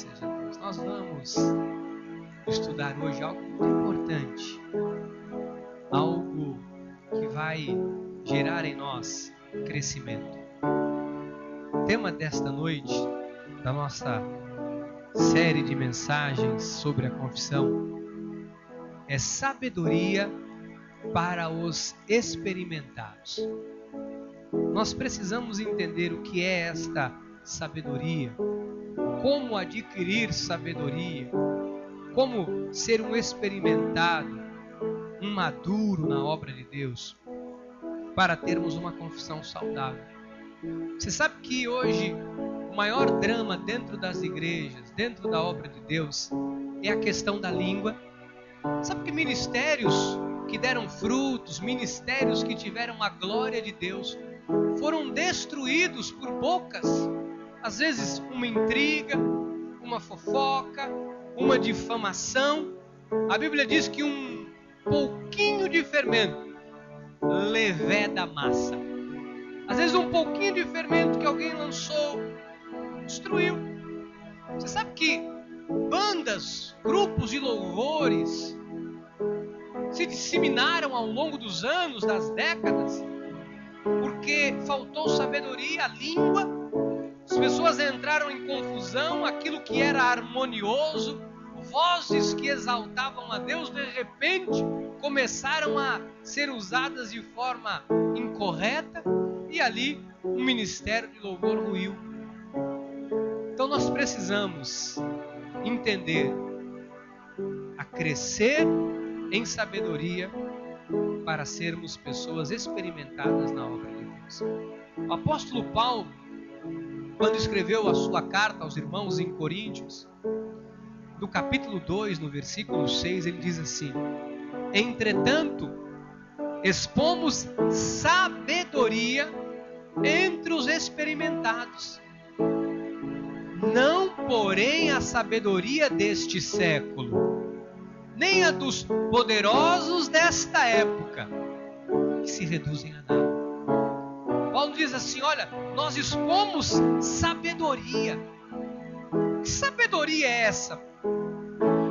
seja Deus. Nós vamos estudar hoje algo muito importante, algo que vai gerar em nós crescimento. O tema desta noite, da nossa série de mensagens sobre a confissão, é sabedoria para os experimentados. Nós precisamos entender o que é esta sabedoria, como adquirir sabedoria, como ser um experimentado, um maduro na obra de Deus, para termos uma confissão saudável. Você sabe que hoje o maior drama dentro das igrejas, dentro da obra de Deus, é a questão da língua. Sabe que ministérios que deram frutos, ministérios que tiveram a glória de Deus, foram destruídos por bocas, às vezes uma intriga, uma fofoca, uma difamação. A Bíblia diz que um pouquinho de fermento leveda a massa. Às vezes um pouquinho de fermento que alguém lançou, destruiu. Você sabe que bandas, grupos de louvores se disseminaram ao longo dos anos, das décadas, porque faltou sabedoria, a língua. As pessoas entraram em confusão, aquilo que era harmonioso, vozes que exaltavam a Deus, de repente começaram a ser usadas de forma incorreta, e ali um ministério de louvor ruiu. Então nós precisamos entender a crescer em sabedoria para sermos pessoas experimentadas na obra de Deus. O apóstolo Paulo, quando escreveu a sua carta aos irmãos em Coríntios, no capítulo 2, no versículo 6, ele diz assim: entretanto, expomos sabedoria entre os experimentados, não, porém, a sabedoria deste século, nem a dos poderosos desta época, que se reduzem a nada. Paulo diz assim: olha, nós expomos sabedoria. Que sabedoria é essa?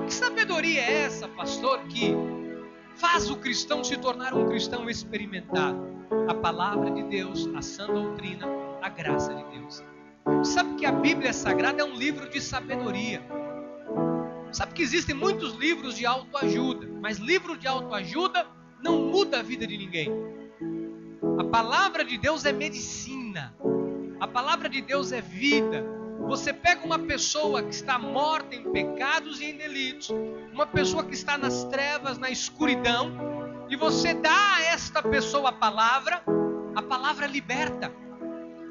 Que sabedoria é essa, pastor, que faz o cristão se tornar um cristão experimentado? A palavra de Deus, a sã doutrina, a graça de Deus. Sabe que a Bíblia Sagrada é um livro de sabedoria. Sabe que existem muitos livros de autoajuda, mas livro de autoajuda não muda a vida de ninguém. A palavra de Deus é medicina. A palavra de Deus é vida. Você pega uma pessoa que está morta em pecados e em delitos, uma pessoa que está nas trevas, na escuridão, e você dá a esta pessoa a palavra liberta,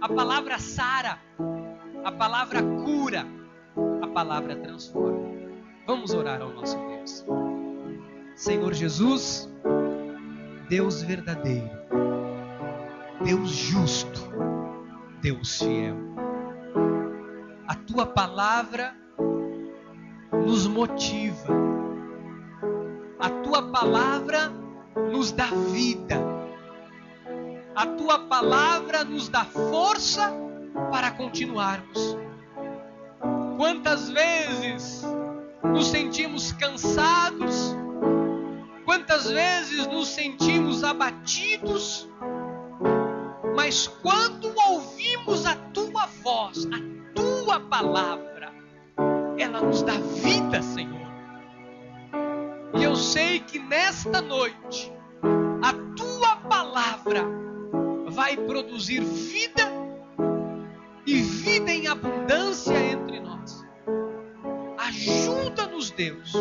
a palavra sara, a palavra cura, a palavra transforma. Vamos orar ao nosso Deus. Senhor Jesus, Deus verdadeiro, Deus justo, Deus fiel, a Tua palavra nos motiva, a Tua palavra nos dá vida, a Tua palavra nos dá força para continuarmos. Quantas vezes nos sentimos cansados, quantas vezes nos sentimos abatidos, mas quando ouvimos a Tua voz, a Tua palavra, ela nos dá vida, Senhor. E eu sei que nesta noite, a Tua palavra vai produzir vida, e vida em abundância entre nós. Ajuda-nos, Deus,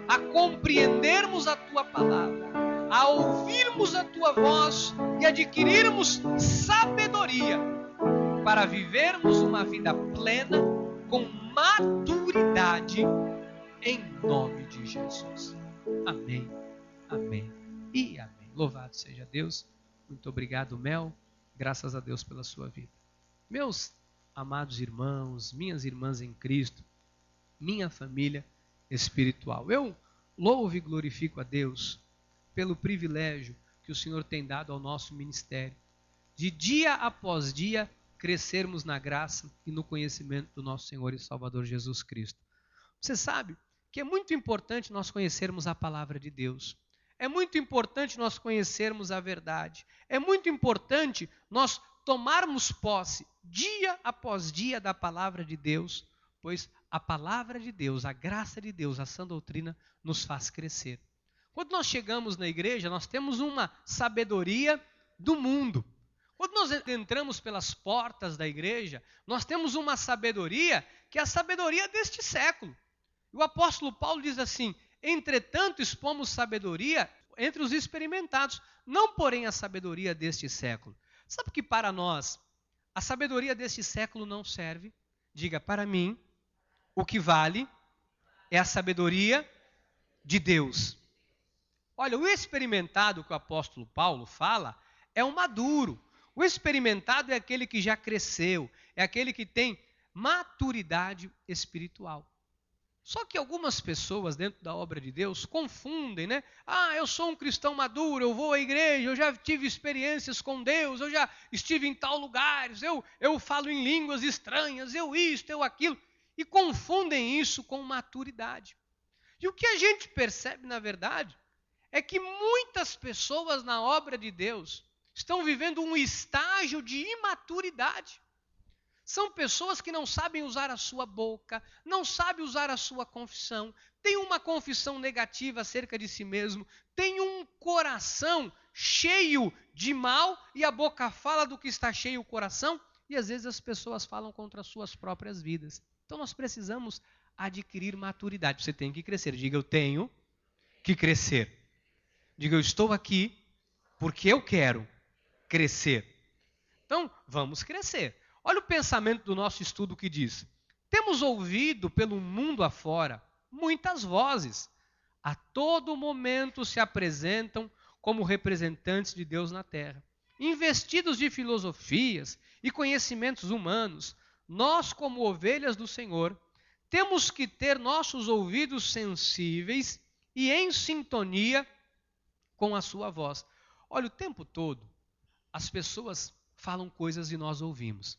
a compreendermos a Tua palavra, a ouvirmos a Tua voz e adquirirmos sabedoria para vivermos uma vida plena com maturidade, em nome de Jesus. Amém, amém e amém. Louvado seja Deus. Muito obrigado, Mel. Graças a Deus pela sua vida. Meus amados irmãos, minhas irmãs em Cristo, minha família espiritual, eu louvo e glorifico a Deus pelo privilégio que o Senhor tem dado ao nosso ministério, de dia após dia crescermos na graça e no conhecimento do nosso Senhor e Salvador Jesus Cristo. Você sabe que é muito importante nós conhecermos a palavra de Deus. É muito importante nós conhecermos a verdade. É muito importante nós tomarmos posse dia após dia da palavra de Deus, pois a palavra de Deus, a graça de Deus, a sã doutrina nos faz crescer. Quando nós chegamos na igreja, nós temos uma sabedoria do mundo. Quando nós entramos pelas portas da igreja, nós temos uma sabedoria que é a sabedoria deste século. O apóstolo Paulo diz assim: entretanto expomos sabedoria entre os experimentados, não porém a sabedoria deste século. Sabe que para nós a sabedoria deste século não serve? Diga, para mim, o que vale é a sabedoria de Deus. Olha, o experimentado que o apóstolo Paulo fala é o maduro. O experimentado é aquele que já cresceu, é aquele que tem maturidade espiritual. Só que algumas pessoas dentro da obra de Deus confundem, né? Eu sou um cristão maduro, eu vou à igreja, eu já tive experiências com Deus, eu já estive em tal lugares, eu falo em línguas estranhas, eu isto, eu aquilo. E confundem isso com maturidade. E o que a gente percebe, na verdade, é que muitas pessoas na obra de Deus estão vivendo um estágio de imaturidade. São pessoas que não sabem usar a sua boca, não sabem usar a sua confissão, têm uma confissão negativa acerca de si mesmo, têm um coração cheio de mal e a boca fala do que está cheio o coração, e às vezes as pessoas falam contra as suas próprias vidas. Então nós precisamos adquirir maturidade. Você tem que crescer. Diga, eu tenho que crescer. Diga, eu estou aqui porque eu quero crescer. Então, vamos crescer. Olha o pensamento do nosso estudo que diz: temos ouvido pelo mundo afora muitas vozes. A todo momento se apresentam como representantes de Deus na terra. Investidos de filosofias e conhecimentos humanos, nós, como ovelhas do Senhor, temos que ter nossos ouvidos sensíveis e em sintonia com a sua voz. Olha, o tempo todo as pessoas falam coisas e nós ouvimos.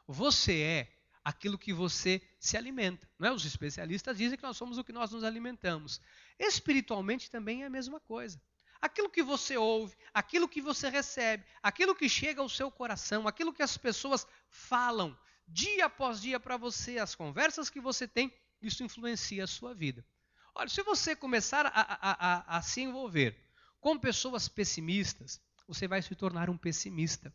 Você é aquilo que você se alimenta. Não é? Os especialistas dizem que nós somos o que nós nos alimentamos. Espiritualmente também é a mesma coisa. Aquilo que você ouve, aquilo que você recebe, aquilo que chega ao seu coração, aquilo que as pessoas falam dia após dia para você, as conversas que você tem, isso influencia a sua vida. Olha, se você começar a se envolver com pessoas pessimistas, você vai se tornar um pessimista.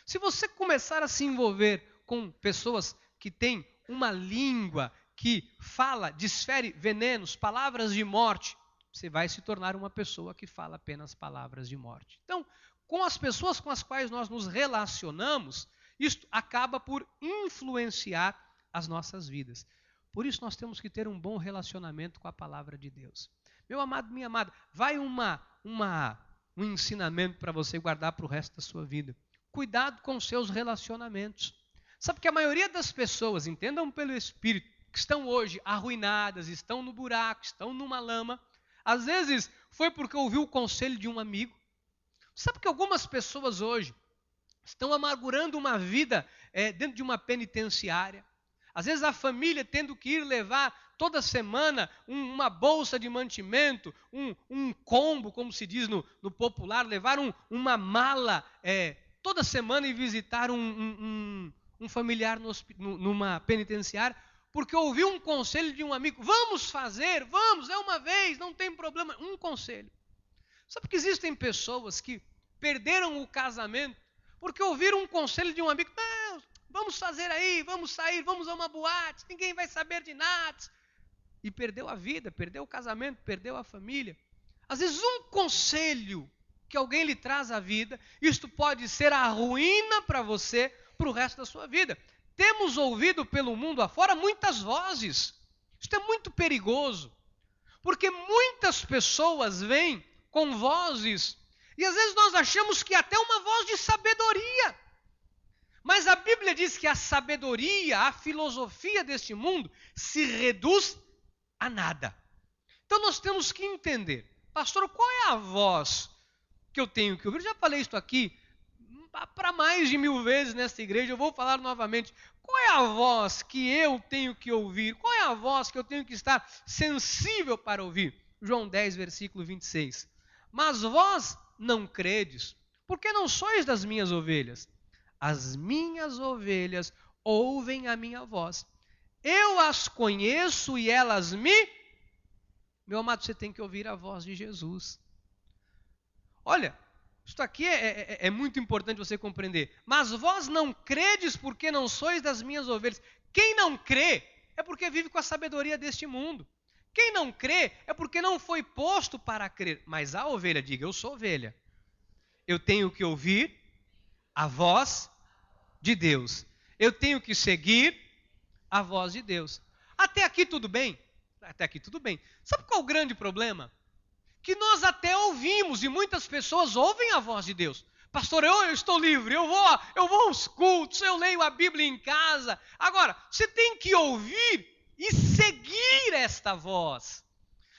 Se você começar a se envolver com pessoas que têm uma língua que fala, desfere venenos, palavras de morte, você vai se tornar uma pessoa que fala apenas palavras de morte. Então, com as pessoas com as quais nós nos relacionamos, isto acaba por influenciar as nossas vidas. Por isso nós temos que ter um bom relacionamento com a palavra de Deus. Meu amado, minha amada, vai um ensinamento para você guardar para o resto da sua vida. Cuidado com os seus relacionamentos. Sabe que a maioria das pessoas, entendam pelo Espírito, que estão hoje arruinadas, estão no buraco, estão numa lama, às vezes foi porque ouviu o conselho de um amigo. Sabe que algumas pessoas hoje estão amargurando uma vida dentro de uma penitenciária. Às vezes a família tendo que ir levar toda semana uma bolsa de mantimento, um combo, como se diz no popular, levar uma mala toda semana e visitar um familiar numa penitenciária, porque ouviu um conselho de um amigo. Vamos fazer, vamos, é uma vez, não tem problema. Um conselho. Sabe que existem pessoas que perderam o casamento porque ouviram um conselho de um amigo. Não, vamos fazer aí, vamos sair, vamos a uma boate, ninguém vai saber de nada. E perdeu a vida, perdeu o casamento, perdeu a família. Às vezes um conselho que alguém lhe traz à vida, isto pode ser a ruína para você, para o resto da sua vida. Temos ouvido pelo mundo afora muitas vozes. Isto é muito perigoso, porque muitas pessoas vêm com vozes, e às vezes nós achamos que até uma voz de sabedoria. Mas a Bíblia diz que a sabedoria, a filosofia deste mundo se reduz a nada. Então nós temos que entender, pastor, qual é a voz que eu tenho que ouvir? Eu já falei isso aqui para mais de 1000 vezes nesta igreja, eu vou falar novamente. Qual é a voz que eu tenho que ouvir? Qual é a voz que eu tenho que estar sensível para ouvir? João 10, versículo 26. Mas vós não credes, porque não sois das minhas ovelhas. As minhas ovelhas ouvem a minha voz. Eu as conheço e elas me... Meu amado, você tem que ouvir a voz de Jesus. Olha, isto aqui é muito importante você compreender. Mas vós não credes porque não sois das minhas ovelhas. Quem não crê é porque vive com a sabedoria deste mundo. Quem não crê é porque não foi posto para crer. Mas a ovelha, diga, eu sou ovelha. Eu tenho que ouvir a voz de Deus. Eu tenho que seguir a voz de Deus. Até aqui tudo bem? Até aqui tudo bem. Sabe qual é o grande problema? Que nós até ouvimos e muitas pessoas ouvem a voz de Deus. Pastor, eu estou livre, eu vou aos cultos, eu leio a Bíblia em casa. Agora, você tem que ouvir e seguir esta voz.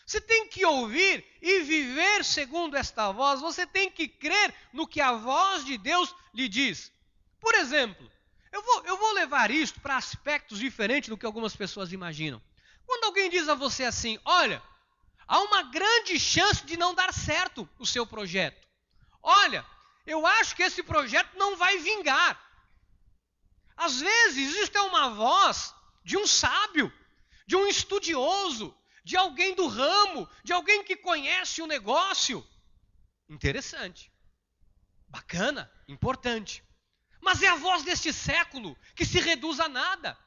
Você tem que ouvir e viver segundo esta voz. Você tem que crer no que a voz de Deus lhe diz. Por exemplo, eu vou levar isto para aspectos diferentes do que algumas pessoas imaginam. Quando alguém diz a você assim, olha, há uma grande chance de não dar certo o seu projeto. Olha, eu acho que esse projeto não vai vingar. Às vezes, isso é uma voz de um sábio, de um estudioso, de alguém do ramo, de alguém que conhece o negócio. Interessante, bacana, importante. Mas é a voz deste século que se reduz a nada.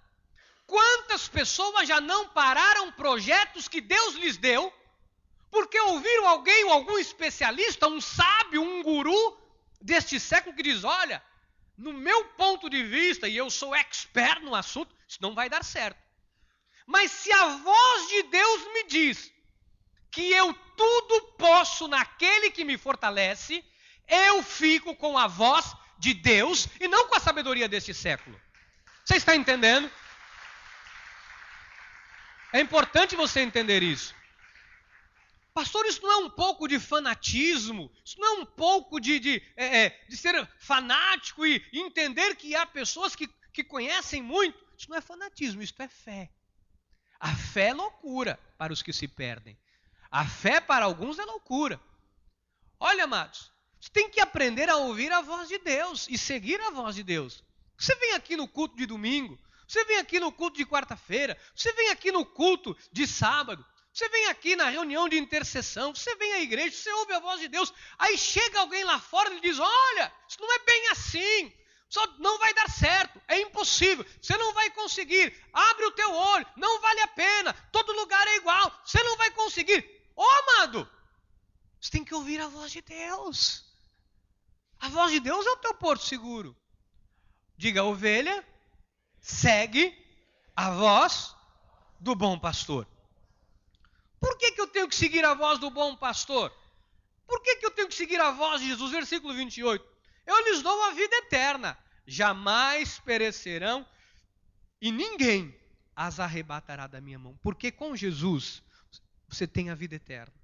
Quantas pessoas já não pararam projetos que Deus lhes deu porque ouviram alguém, ou algum especialista, um sábio, um guru deste século que diz, olha, no meu ponto de vista, e eu sou expert no assunto, isso não vai dar certo. Mas se a voz de Deus me diz que eu tudo posso naquele que me fortalece, eu fico com a voz de Deus e não com a sabedoria deste século. Você está entendendo? É importante você entender isso. Pastor, isso não é um pouco de fanatismo? Isso não é um pouco de ser fanático e entender que há pessoas que conhecem muito? Isso não é fanatismo, isso é fé. A fé é loucura para os que se perdem. A fé para alguns é loucura. Olha, amados, você tem que aprender a ouvir a voz de Deus e seguir a voz de Deus. Você vem aqui no culto de domingo, você vem aqui no culto de quarta-feira, você vem aqui no culto de sábado, você vem aqui na reunião de intercessão, você vem à igreja, você ouve a voz de Deus, aí chega alguém lá fora e lhe diz, olha, isso não é bem assim, só não vai dar certo, é impossível, você não vai conseguir, abre o teu olho, não vale a pena, todo lugar é igual, você não vai conseguir. Ô, amado, você tem que ouvir a voz de Deus. A voz de Deus é o teu porto seguro. Diga, ovelha, segue a voz do bom pastor. Por que eu tenho que seguir a voz do bom pastor? Por que eu tenho que seguir a voz de Jesus? Versículo 28. Eu lhes dou a vida eterna, jamais perecerão e ninguém as arrebatará da minha mão. Porque com Jesus você tem a vida eterna.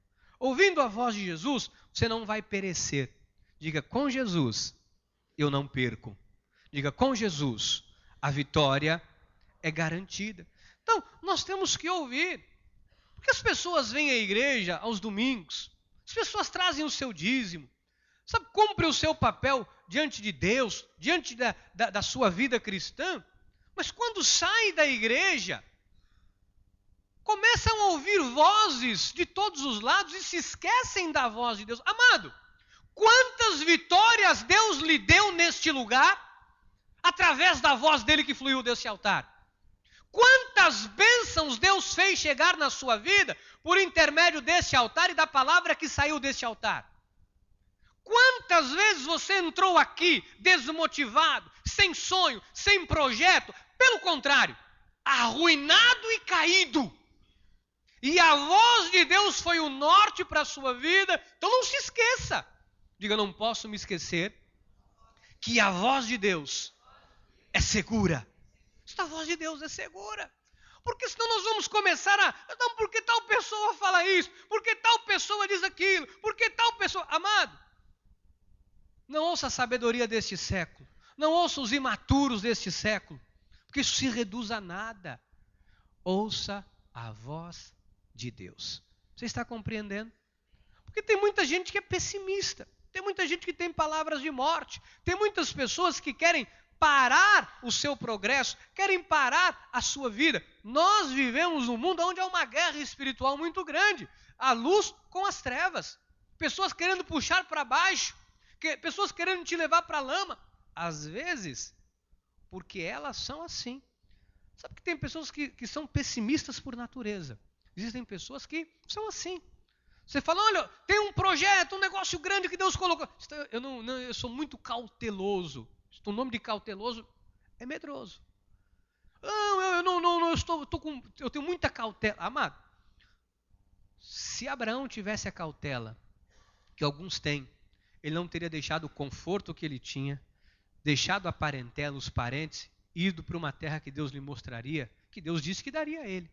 Ouvindo a voz de Jesus, você não vai perecer. Diga, com Jesus eu não perco. Diga, com Jesus a vitória é garantida. Então, nós temos que ouvir. Porque as pessoas vêm à igreja aos domingos, as pessoas trazem o seu dízimo, sabe, cumpre o seu papel diante de Deus, diante da sua vida cristã, mas quando saem da igreja, começam a ouvir vozes de todos os lados e se esquecem da voz de Deus. Amado, quantas vitórias Deus lhe deu neste lugar, através da voz dele que fluiu desse altar? Quantas bênçãos Deus fez chegar na sua vida por intermédio desse altar e da palavra que saiu desse altar? Quantas vezes você entrou aqui desmotivado, sem sonho, sem projeto, pelo contrário, arruinado e caído. E a voz de Deus foi o norte para a sua vida. Então não se esqueça. Diga, não posso me esquecer que a voz de Deus é segura. Esta voz de Deus é segura. Porque senão nós vamos começar não, porque tal pessoa fala isso, porque tal pessoa diz aquilo, porque tal pessoa... Amado, Não ouça a sabedoria deste século. Não ouça os imaturos deste século, porque isso se reduz a nada. Ouça a voz de Deus. Você está compreendendo? Porque tem muita gente que é pessimista. Tem muita gente que tem palavras de morte. Tem muitas pessoas que querem parar o seu progresso, querem parar a sua vida. Nós vivemos num mundo onde há uma guerra espiritual muito grande. A luz com as trevas. Pessoas querendo puxar para baixo. Pessoas querendo te levar para a lama. Às vezes, porque elas são assim. Sabe que tem pessoas que são pessimistas por natureza. Existem pessoas que são assim. Você fala, olha, tem um projeto, um negócio grande que Deus colocou. Eu sou muito cauteloso. O nome de cauteloso é medroso. Não, eu tenho muita cautela. Amado, se Abraão tivesse a cautela que alguns têm, ele não teria deixado o conforto que ele tinha, deixado a parentela, os parentes, ido para uma terra que Deus lhe mostraria, que Deus disse que daria a ele.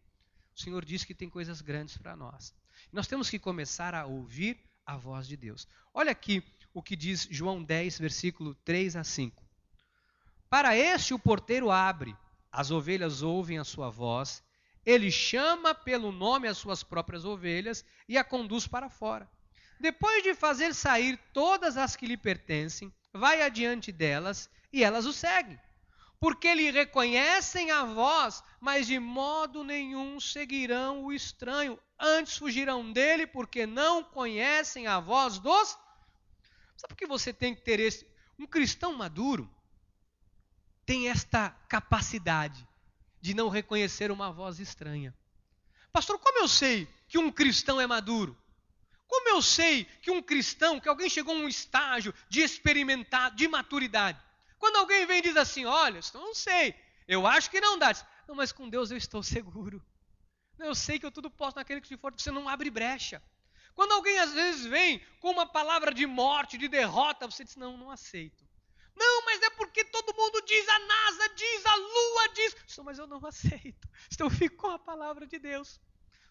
O Senhor disse que tem coisas grandes para nós. Nós temos que começar a ouvir a voz de Deus. Olha aqui o que diz João 10, versículo 3 a 5. Para este o porteiro abre, as ovelhas ouvem a sua voz, ele chama pelo nome as suas próprias ovelhas e a conduz para fora. Depois de fazer sair todas as que lhe pertencem, vai adiante delas e elas o seguem. Porque lhe reconhecem a voz, mas de modo nenhum seguirão o estranho. Antes fugirão dele, porque não conhecem a voz dos... Sabe por que você tem que ter esse... Um cristão maduro tem esta capacidade de não reconhecer uma voz estranha. Pastor, como eu sei que um cristão é maduro? Como eu sei que um cristão, que alguém chegou a um estágio de experimentar, de maturidade? Quando alguém vem e diz assim, olha, eu não sei, eu acho que não dá. Não, mas com Deus eu estou seguro. Eu sei que eu tudo posso naquele que se for, você não abre brecha. Quando alguém às vezes vem com uma palavra de morte, de derrota, você diz, não aceito. Não, mas é porque todo mundo diz, a NASA diz, a Lua diz. Não, mas eu não aceito. Então ficou a palavra de Deus.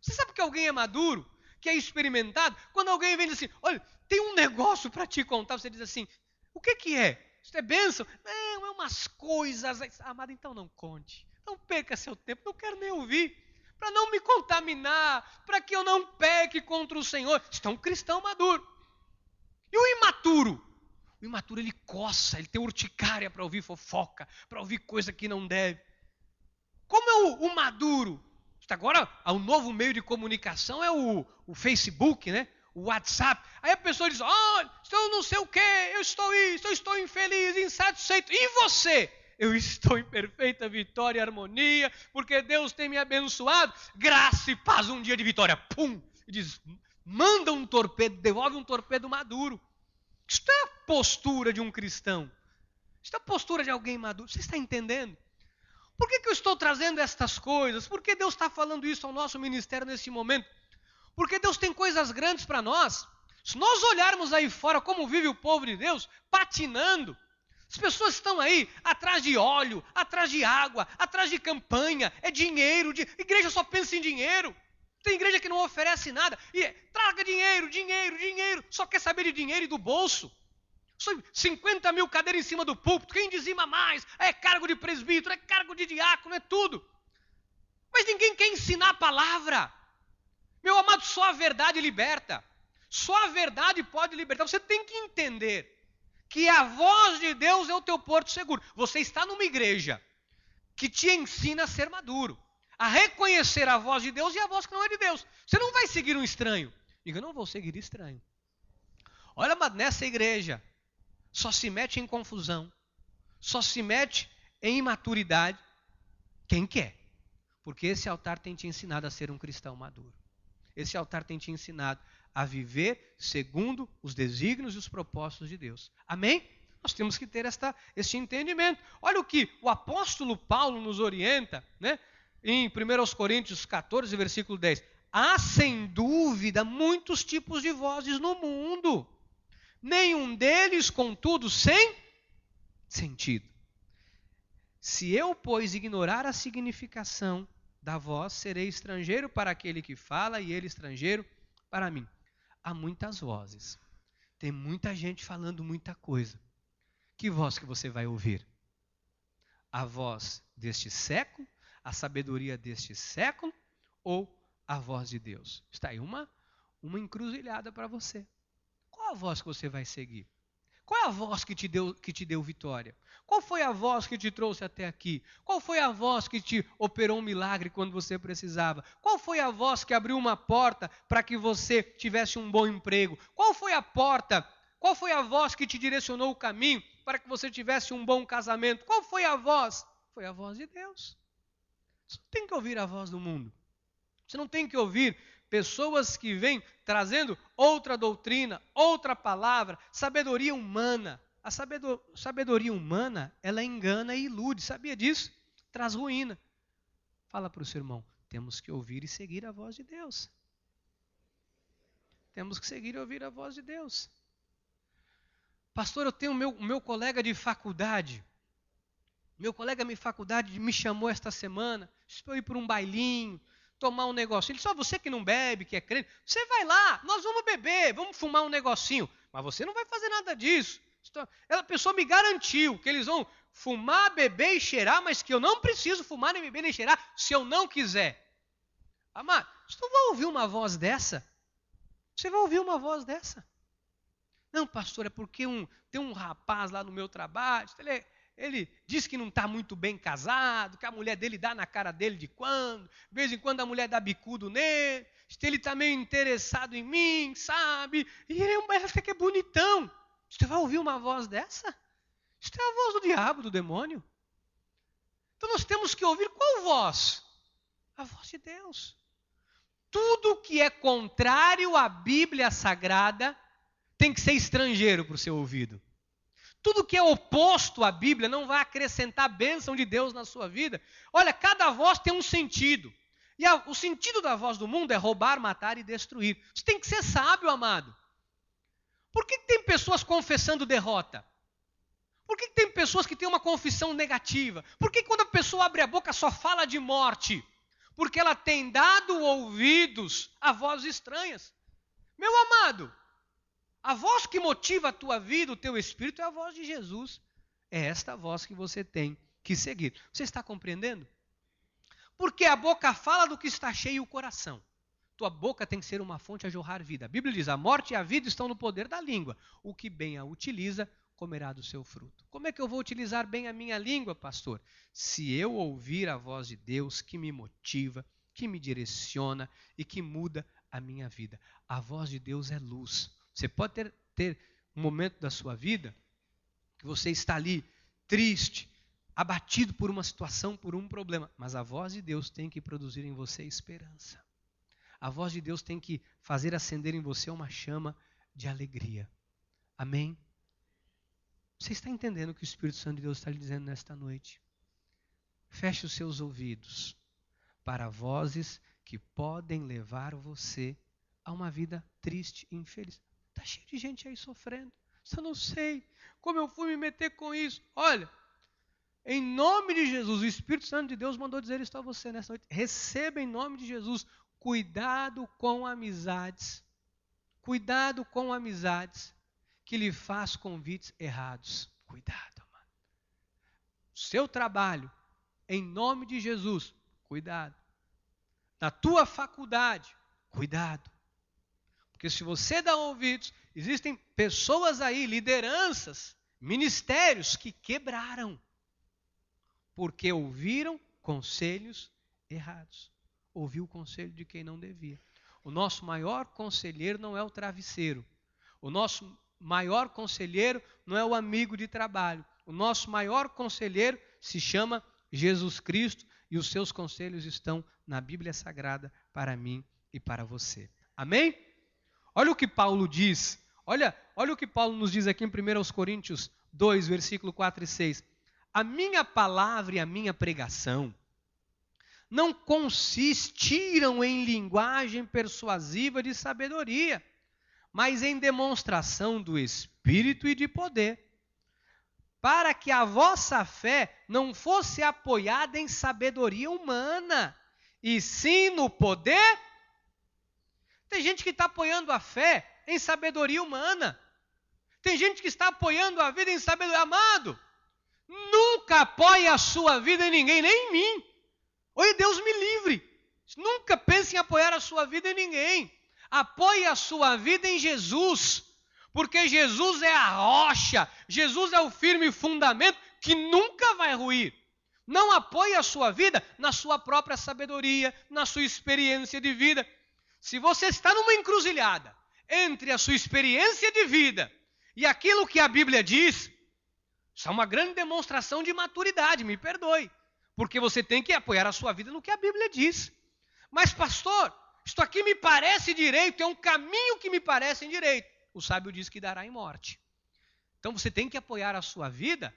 Você sabe que alguém é maduro, que é experimentado? Quando alguém vem e diz assim, olha, tem um negócio para te contar, você diz assim, o que é? Isso é bênção? Não, é umas coisas. Amado, então não conte. Não perca seu tempo, não quero nem ouvir. Para não me contaminar, para que eu não peque contra o Senhor. Isso é um cristão maduro. E o imaturo? O imaturo, ele coça, ele tem urticária para ouvir fofoca, para ouvir coisa que não deve. Como é o maduro? Agora, o novo meio de comunicação é o Facebook, né? O WhatsApp. Aí a pessoa diz, olha, eu não sei o que, eu estou isso, eu estou infeliz, insatisfeito. E você? Eu estou em perfeita vitória e harmonia, porque Deus tem me abençoado. Graça e paz, um dia de vitória. Pum! E diz, manda um torpedo, devolve um torpedo maduro. Isso é a postura de um cristão. Isso é a postura de alguém maduro. Você está entendendo? Por que eu estou trazendo estas coisas? Por que Deus está falando isso ao nosso ministério nesse momento? Porque Deus tem coisas grandes para nós. Se nós olharmos aí fora como vive o povo de Deus, patinando, as pessoas estão aí atrás de óleo, atrás de água, atrás de campanha, é dinheiro, igreja só pensa em dinheiro. Tem igreja que não oferece nada, e traga dinheiro, só quer saber de dinheiro e do bolso. 50 mil cadeiras em cima do púlpito, quem dizima mais, é cargo de presbítero, é cargo de diácono, é tudo. Mas ninguém quer ensinar a palavra. Meu amado, só a verdade liberta. Só a verdade pode libertar. Você tem que entender que a voz de Deus é o teu porto seguro. Você está numa igreja que te ensina a ser maduro, a reconhecer a voz de Deus e a voz que não é de Deus. Você não vai seguir um estranho. Diga, eu não vou seguir estranho. Olha, mas nessa igreja só se mete em confusão, só se mete em imaturidade quem quer. Porque esse altar tem te ensinado a ser um cristão maduro. Esse altar tem te ensinado a viver segundo os desígnios e os propósitos de Deus. Amém? Nós temos que ter este entendimento. Olha o que o apóstolo Paulo nos orienta, né? Em 1 Coríntios 14, versículo 10. Há, sem dúvida, muitos tipos de vozes no mundo. Nenhum deles, contudo, sem sentido. Se eu, pois, ignorar a significação da voz, serei estrangeiro para aquele que fala e ele estrangeiro para mim. Há muitas vozes. Tem muita gente falando muita coisa. Que voz que você vai ouvir? A voz deste século? A sabedoria deste século? Ou a voz de Deus? Está aí uma encruzilhada para você. Qual a voz que você vai seguir? Qual é a voz que te deu vitória? Qual foi a voz que te trouxe até aqui? Qual foi a voz que te operou um milagre quando você precisava? Qual foi a voz que abriu uma porta para que você tivesse um bom emprego? Qual foi a porta? Qual foi a voz que te direcionou o caminho para que você tivesse um bom casamento? Qual foi a voz? Foi a voz de Deus. Você não tem que ouvir a voz do mundo. Você não tem que ouvir pessoas que vêm trazendo outra doutrina, outra palavra, sabedoria humana. A sabedoria humana, ela engana e ilude. Sabia disso? Traz ruína. Fala para o seu irmão, temos que ouvir e seguir a voz de Deus. Temos que seguir e ouvir a voz de Deus. Pastor, eu tenho o meu colega de faculdade. Meu colega de faculdade me chamou esta semana, para ir para um bailinho, tomar um negocinho. Ele disse, só você que não bebe, que é crente, você vai lá, nós vamos beber, vamos fumar um negocinho. Mas você não vai fazer nada disso. A pessoa me garantiu que eles vão fumar, beber e cheirar, mas que eu não preciso fumar, nem beber, nem cheirar, se eu não quiser. Amado, você não vai ouvir uma voz dessa? Você vai ouvir uma voz dessa? Não, pastor, é porque tem um rapaz lá no meu trabalho, ele diz que não está muito bem casado, que a mulher dele dá na cara dele de vez em quando a mulher dá bicudo nele, ele está meio interessado em mim, sabe? E ele fica que é bonitão. Você vai ouvir uma voz dessa? Isso é a voz do diabo, do demônio. Então nós temos que ouvir qual voz? A voz de Deus. Tudo que é contrário à Bíblia Sagrada tem que ser estrangeiro para o seu ouvido. Tudo que é oposto à Bíblia não vai acrescentar a bênção de Deus na sua vida. Olha, cada voz tem um sentido. E o sentido da voz do mundo é roubar, matar e destruir. Você tem que ser sábio, amado. Por que tem pessoas confessando derrota? Por que tem pessoas que têm uma confissão negativa? Por que quando a pessoa abre a boca só fala de morte? Porque ela tem dado ouvidos a vozes estranhas. Meu amado, a voz que motiva a tua vida, o teu espírito, é a voz de Jesus. É esta voz que você tem que seguir. Você está compreendendo? Porque a boca fala do que está cheio o coração. Tua boca tem que ser uma fonte a jorrar vida. A Bíblia diz, a morte e a vida estão no poder da língua. O que bem a utiliza, comerá do seu fruto. Como é que eu vou utilizar bem a minha língua, pastor? Se eu ouvir a voz de Deus que me motiva, que me direciona e que muda a minha vida. A voz de Deus é luz. Você pode ter um momento da sua vida que você está ali triste, abatido por uma situação, por um problema. Mas a voz de Deus tem que produzir em você esperança. A voz de Deus tem que fazer acender em você uma chama de alegria. Amém? Você está entendendo o que o Espírito Santo de Deus está lhe dizendo nesta noite? Feche os seus ouvidos para vozes que podem levar você a uma vida triste e infeliz. Está cheio de gente aí sofrendo. Eu não sei como eu fui me meter com isso. Olha, em nome de Jesus, o Espírito Santo de Deus mandou dizer isso a você nesta noite. Receba em nome de Jesus. Cuidado com amizades. Cuidado com amizades que lhe faz convites errados. Cuidado, mano. Seu trabalho, em nome de Jesus, cuidado. Na tua faculdade, cuidado. Porque se você dá ouvidos, existem pessoas aí, lideranças, ministérios que quebraram. Porque ouviram conselhos errados. Ouviu o conselho de quem não devia. O nosso maior conselheiro não é o travesseiro. O nosso maior conselheiro não é o amigo de trabalho. O nosso maior conselheiro se chama Jesus Cristo e os seus conselhos estão na Bíblia Sagrada para mim e para você. Amém? Olha o que Paulo diz. Olha o que Paulo nos diz aqui em 1 Coríntios 2, versículo 4 e 6. A minha palavra e a minha pregação não consistiram em linguagem persuasiva de sabedoria, mas em demonstração do Espírito e de poder, para que a vossa fé não fosse apoiada em sabedoria humana, e sim no poder. Tem gente que está apoiando a fé em sabedoria humana. Tem gente que está apoiando a vida em sabedoria. Amado, nunca apoie a sua vida em ninguém, nem em mim. Oi, Deus me livre. Nunca pense em apoiar a sua vida em ninguém. Apoie a sua vida em Jesus. Porque Jesus é a rocha. Jesus é o firme fundamento que nunca vai ruir. Não apoie a sua vida na sua própria sabedoria, na sua experiência de vida. Se você está numa encruzilhada entre a sua experiência de vida e aquilo que a Bíblia diz, isso é uma grande demonstração de maturidade, me perdoe. Porque você tem que apoiar a sua vida no que a Bíblia diz. Mas pastor, isto aqui me parece direito, é um caminho que me parece direito. O sábio diz que dará em morte. Então você tem que apoiar a sua vida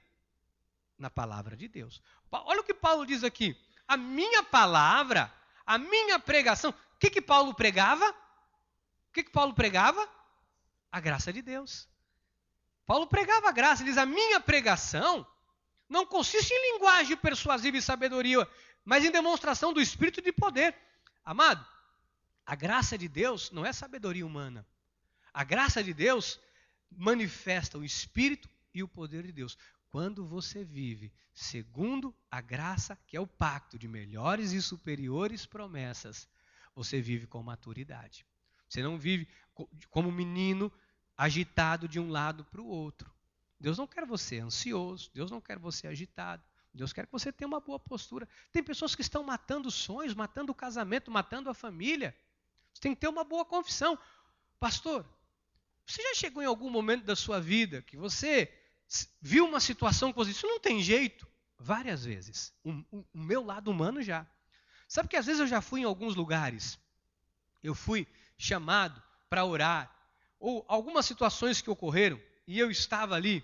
na palavra de Deus. Olha o que Paulo diz aqui. A minha palavra, a minha pregação. O que Paulo pregava? O que Paulo pregava? A graça de Deus. Paulo pregava a graça. Ele diz, a minha pregação não consiste em linguagem persuasiva e sabedoria, mas em demonstração do Espírito de poder. Amado, a graça de Deus não é sabedoria humana. A graça de Deus manifesta o Espírito e o poder de Deus. Quando você vive segundo a graça, que é o pacto de melhores e superiores promessas, você vive com maturidade. Você não vive como menino agitado de um lado para o outro. Deus não quer você ansioso, Deus não quer você agitado. Deus quer que você tenha uma boa postura. Tem pessoas que estão matando sonhos, matando o casamento, matando a família. Você tem que ter uma boa confissão. Pastor, você já chegou em algum momento da sua vida que você viu uma situação que você disse, isso não tem jeito? Várias vezes. O meu lado humano já. Sabe que às vezes eu já fui em alguns lugares, eu fui chamado para orar, ou algumas situações que ocorreram, e eu estava ali,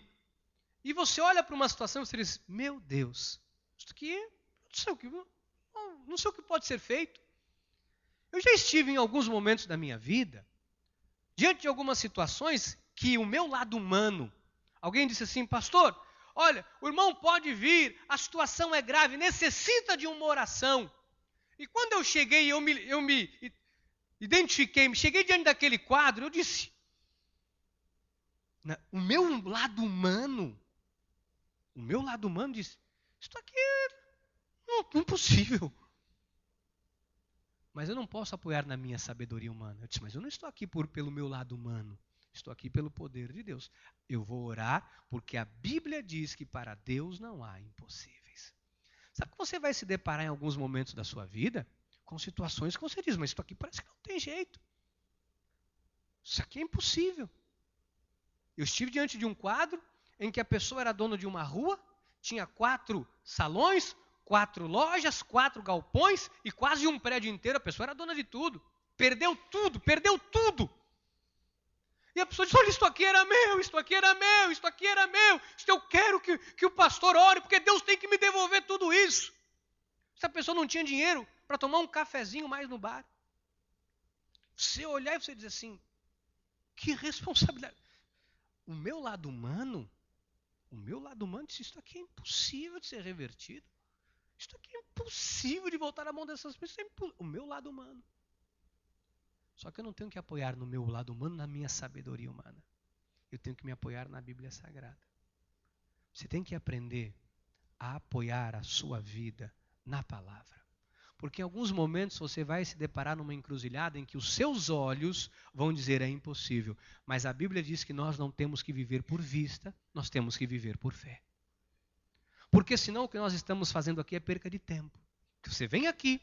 e você olha para uma situação e você diz, meu Deus, isso aqui, não sei o que pode ser feito. Eu já estive em alguns momentos da minha vida, diante de algumas situações que o meu lado humano, alguém disse assim, pastor, olha, o irmão pode vir, a situação é grave, necessita de uma oração. E quando eu cheguei, eu me identifiquei, cheguei diante daquele quadro, eu disse, o meu lado humano disse, isso aqui é impossível. Mas eu não posso apoiar na minha sabedoria humana. Eu disse, mas eu não estou aqui pelo meu lado humano. Estou aqui pelo poder de Deus. Eu vou orar porque a Bíblia diz que para Deus não há impossíveis. Sabe que você vai se deparar em alguns momentos da sua vida com situações que você diz, mas isso aqui parece que não tem jeito. Isso aqui é impossível. Eu estive diante de um quadro em que a pessoa era dona de uma rua, tinha 4 salões, 4 lojas, 4 galpões e quase um prédio inteiro. A pessoa era dona de tudo. Perdeu tudo, perdeu tudo. E a pessoa diz, olha, isto aqui era meu, isto aqui era meu, isto aqui era meu. Isto eu quero que o pastor ore, porque Deus tem que me devolver tudo isso. Se a pessoa não tinha dinheiro para tomar um cafezinho mais no bar. Você olhar e você dizer assim, que responsabilidade. O meu lado humano disse, isto aqui é impossível de ser revertido. Isto aqui é impossível de voltar à mão dessas pessoas. O meu lado humano. Só que eu não tenho que apoiar no meu lado humano, na minha sabedoria humana. Eu tenho que me apoiar na Bíblia Sagrada. Você tem que aprender a apoiar a sua vida na palavra. Porque em alguns momentos você vai se deparar numa encruzilhada em que os seus olhos vão dizer é impossível. Mas a Bíblia diz que nós não temos que viver por vista, nós temos que viver por fé. Porque senão o que nós estamos fazendo aqui é perca de tempo. Você vem aqui,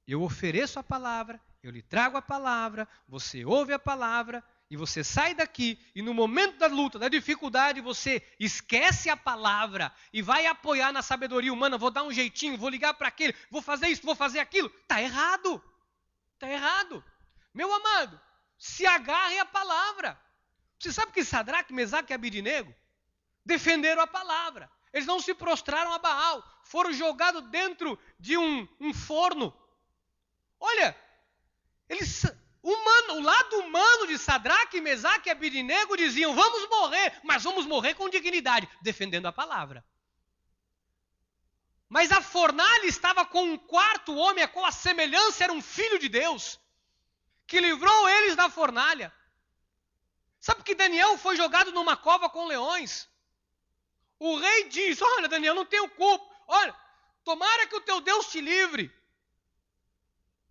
eu ofereço a palavra, eu lhe trago a palavra, você ouve a palavra e você sai daqui e no momento da luta, da dificuldade, você esquece a palavra e vai apoiar na sabedoria humana, vou dar um jeitinho, vou ligar para aquele, vou fazer isso, vou fazer aquilo. Está errado. Está errado. Meu amado, se agarre à palavra. Você sabe que Sadraque, Mesaque e Abidnego defenderam a palavra. Eles não se prostraram a Baal, foram jogados dentro de um forno. Olha, o lado humano de Sadraque, Mesaque e Abidnego diziam, vamos morrer, mas vamos morrer com dignidade, defendendo a palavra. Mas a fornalha estava com um quarto homem, a qual a semelhança era um filho de Deus, que livrou eles da fornalha. Sabe que Daniel foi jogado numa cova com leões? O rei diz, olha Daniel, não tenho culpa. Olha, tomara que o teu Deus te livre.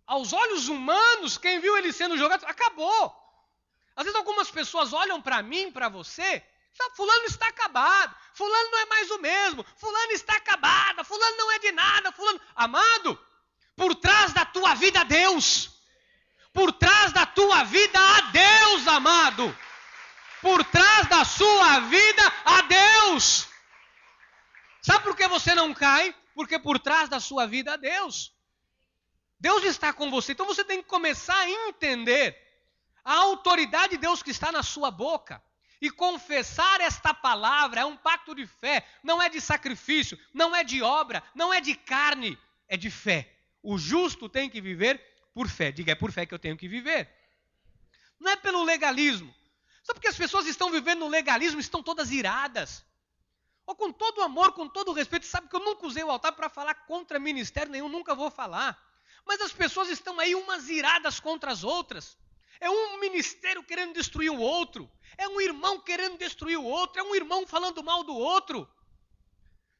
Aos olhos humanos, quem viu ele sendo jogado, acabou. Às vezes algumas pessoas olham para mim, para você, fulano está acabado, fulano não é mais o mesmo, fulano está acabada, fulano não é de nada, fulano... Amado, por trás da tua vida, Deus. Por trás da tua vida, há Deus, amado. Por trás da sua vida, há Deus. Sabe por que você não cai? Porque por trás da sua vida, há Deus. Deus está com você, então você tem que começar a entender a autoridade de Deus que está na sua boca. E confessar esta palavra é um pacto de fé, não é de sacrifício, não é de obra, não é de carne, é de fé. O justo tem que viver por fé. Diga, é por fé que eu tenho que viver. Não é pelo legalismo. Só porque as pessoas estão vivendo no legalismo, estão todas iradas. Ou com todo amor, com todo respeito, sabe que eu nunca usei o altar para falar contra ministério nenhum, nunca vou falar. Mas as pessoas estão aí umas iradas contra as outras. É um ministério querendo destruir o outro. É um irmão querendo destruir o outro. É um irmão falando mal do outro.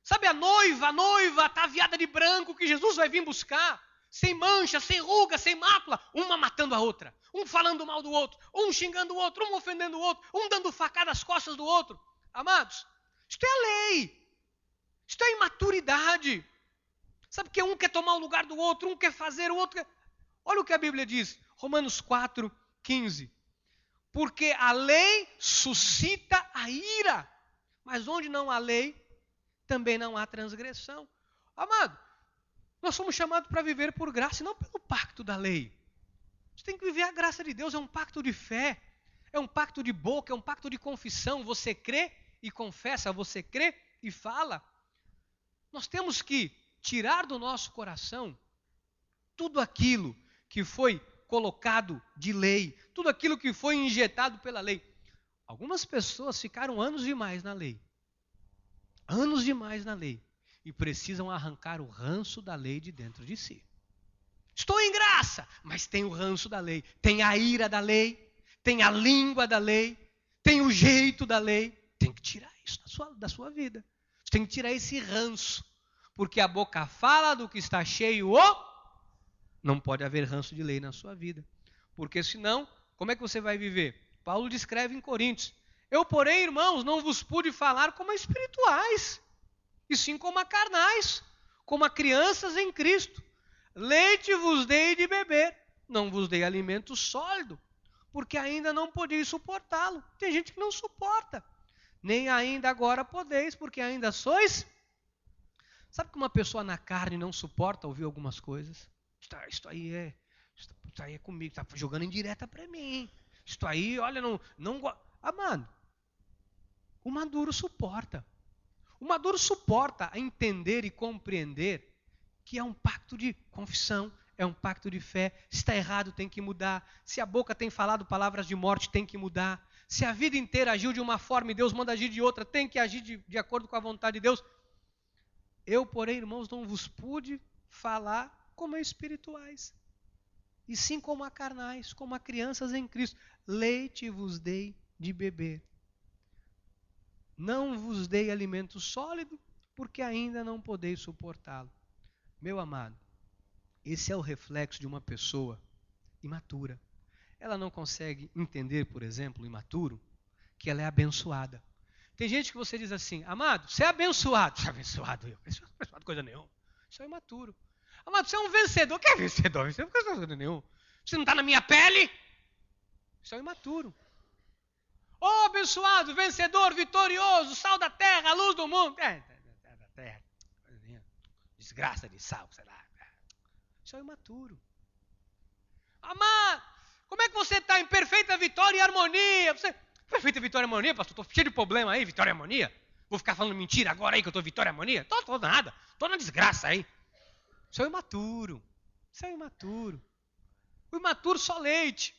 Sabe a noiva ataviada de branco que Jesus vai vir buscar. Sem mancha, sem ruga, sem mácula. Uma matando a outra. Um falando mal do outro. Um xingando o outro. Um ofendendo o outro. Um dando facada às costas do outro. Amados, isto é a lei. Isto é imaturidade. Sabe que um quer tomar o lugar do outro. Um quer fazer, o outro quer... Olha o que a Bíblia diz. Romanos 4:15. Porque a lei suscita a ira, mas onde não há lei, também não há transgressão. Amado, nós somos chamados para viver por graça e não pelo pacto da lei. Você tem que viver a graça de Deus, é um pacto de fé, é um pacto de boca, é um pacto de confissão. Você crê e confessa, você crê e fala. Nós temos que tirar do nosso coração tudo aquilo que foi colocado de lei, tudo aquilo que foi injetado pela lei. Algumas pessoas ficaram anos demais na lei, e precisam arrancar o ranço da lei de dentro de si. Estou em graça, mas tem o ranço da lei, tem a ira da lei, tem a língua da lei, tem o jeito da lei. Tem que tirar isso da sua vida. Você tem que tirar esse ranço, porque a boca fala do que está cheio Não pode haver ranço de lei na sua vida. Porque senão, como é que você vai viver? Paulo descreve em Coríntios. Eu, porém, irmãos, não vos pude falar como a espirituais, e sim como a carnais, como a crianças em Cristo. Leite vos dei de beber, não vos dei alimento sólido, porque ainda não podeis suportá-lo. Tem gente que não suporta. Nem ainda agora podeis, porque ainda sois... Sabe que uma pessoa na carne não suporta ouvir algumas coisas? Isto aí é comigo, está jogando indireta para mim. Isto aí, olha, não gosta. Amado, o maduro suporta. O maduro suporta a entender e compreender que é um pacto de confissão, é um pacto de fé. Se está errado, tem que mudar. Se a boca tem falado palavras de morte, tem que mudar. Se a vida inteira agiu de uma forma e Deus manda agir de outra, tem que agir de acordo com a vontade de Deus. Eu, porém, irmãos, não vos pude falar como a espirituais, e sim como a carnais, como a crianças em Cristo. Leite vos dei de beber. Não vos dei alimento sólido, porque ainda não podeis suportá-lo. Meu amado, esse é o reflexo de uma pessoa imatura. Ela não consegue entender, por exemplo, imaturo, que ela é abençoada. Tem gente que você diz assim, amado, você é abençoado. Você é abençoado? Eu não é abençoado coisa nenhuma. Isso é imaturo. Amado, você é um vencedor. Que é vencedor? Você não é coisa nenhuma. Você não está na minha pele? Isso é imaturo. Oh, abençoado, vencedor, vitorioso, sal da terra, luz do mundo. Da terra. Desgraça de sal, sei lá. Isso é imaturo. Amado, como é que você está em perfeita vitória e harmonia? Perfeita vitória e harmonia, pastor? Estou cheio de problema aí, vitória e harmonia. Vou ficar falando mentira agora aí que eu estou vitória e harmonia? Estou nada. Estou na desgraça aí. Isso é imaturo. Isso é imaturo. O imaturo só leite.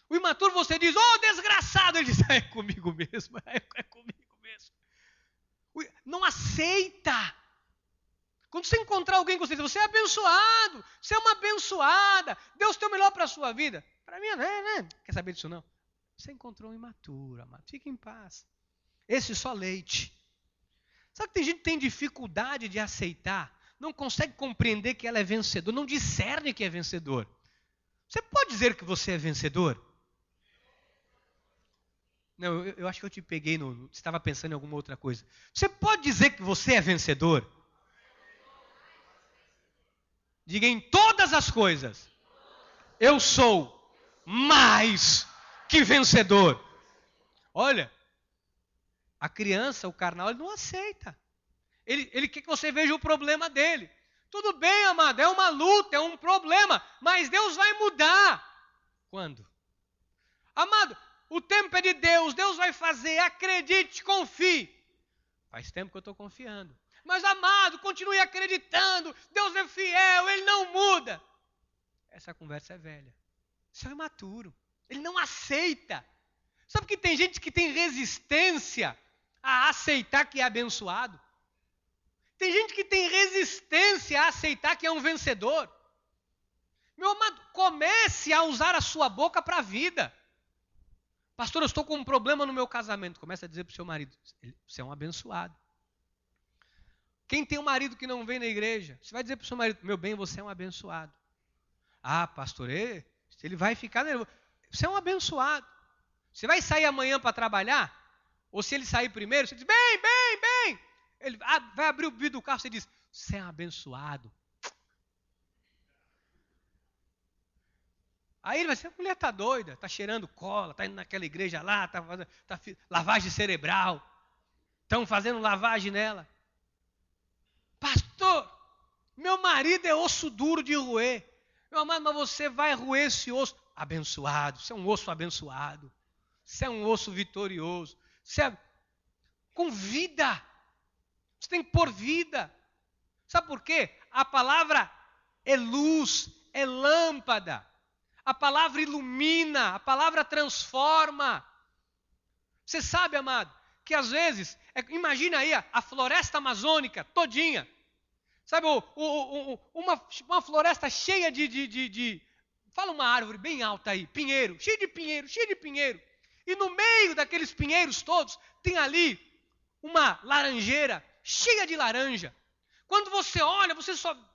O imaturo você diz, desgraçado. Ele diz, é comigo mesmo. É comigo mesmo. Não aceita. Quando você encontrar alguém que você diz, você é abençoado. Você é uma abençoada. Deus tem o melhor para a sua vida. Para mim, não quer saber disso não. Você encontrou um imaturo, amado. Fique em paz. Esse só leite. Sabe que tem gente que tem dificuldade de aceitar, não consegue compreender que ela é vencedor, não discerne que é vencedor. Você pode dizer que você é vencedor? Não, eu acho que eu te peguei, você estava pensando em alguma outra coisa. Você pode dizer que você é vencedor? Diga em todas as coisas. Eu sou mais que vencedor. Olha, a criança, o carnal, ele não aceita. Ele quer que você veja o problema dele. Tudo bem, amado, é uma luta, é um problema, mas Deus vai mudar. Quando? Amado, o tempo é de Deus, Deus vai fazer, acredite, confie. Faz tempo que eu estou confiando. Mas, amado, continue acreditando, Deus é fiel, Ele não muda. Essa conversa é velha. Isso é imaturo. Ele não aceita. Sabe que tem gente que tem resistência a aceitar que é abençoado? Tem gente que tem resistência a aceitar que é um vencedor. Meu amado, comece a usar a sua boca para a vida. Pastor, eu estou com um problema no meu casamento. Comece a dizer para o seu marido, você é um abençoado. Quem tem um marido que não vem na igreja, você vai dizer para o seu marido, meu bem, você é um abençoado. Ah, pastor, ele vai ficar nervoso. Você é um abençoado. Você vai sair amanhã para trabalhar? Ou se ele sair primeiro, você diz, bem. Ele vai abrir o vidro do carro, você diz, você é um abençoado. Aí ele vai ser, a mulher está doida, está cheirando cola, está indo naquela igreja lá, está fazendo lavagem cerebral. Estão fazendo lavagem nela. Pastor, meu marido é osso duro de roer. Meu amado, mas você vai roer esse osso. Abençoado, você é um osso abençoado. Você é um osso vitorioso. Você é com vida. Você tem que pôr vida. Sabe por quê? A palavra é luz, é lâmpada. A palavra ilumina, a palavra transforma. Você sabe, amado, que às vezes, imagina aí a floresta amazônica todinha. Sabe, uma floresta cheia fala uma árvore bem alta aí, pinheiro, cheio de pinheiro. E no meio daqueles pinheiros todos, tem ali uma laranjeira cheia de laranja. Quando você olha,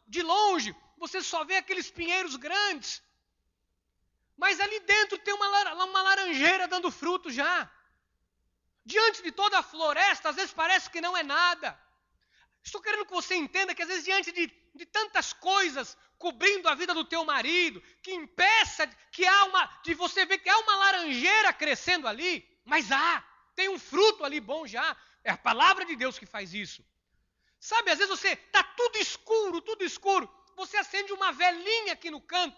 de longe, você só vê aqueles pinheiros grandes. Mas ali dentro tem uma laranjeira dando fruto já. Diante de toda a floresta, às vezes parece que não é nada. Estou querendo que você entenda que às vezes diante de tantas coisas cobrindo a vida do teu marido, que impeça de você ver que há uma laranjeira crescendo ali, mas tem um fruto ali bom já. É a palavra de Deus que faz isso. Sabe, às vezes está tudo escuro. Você acende uma velinha aqui no canto.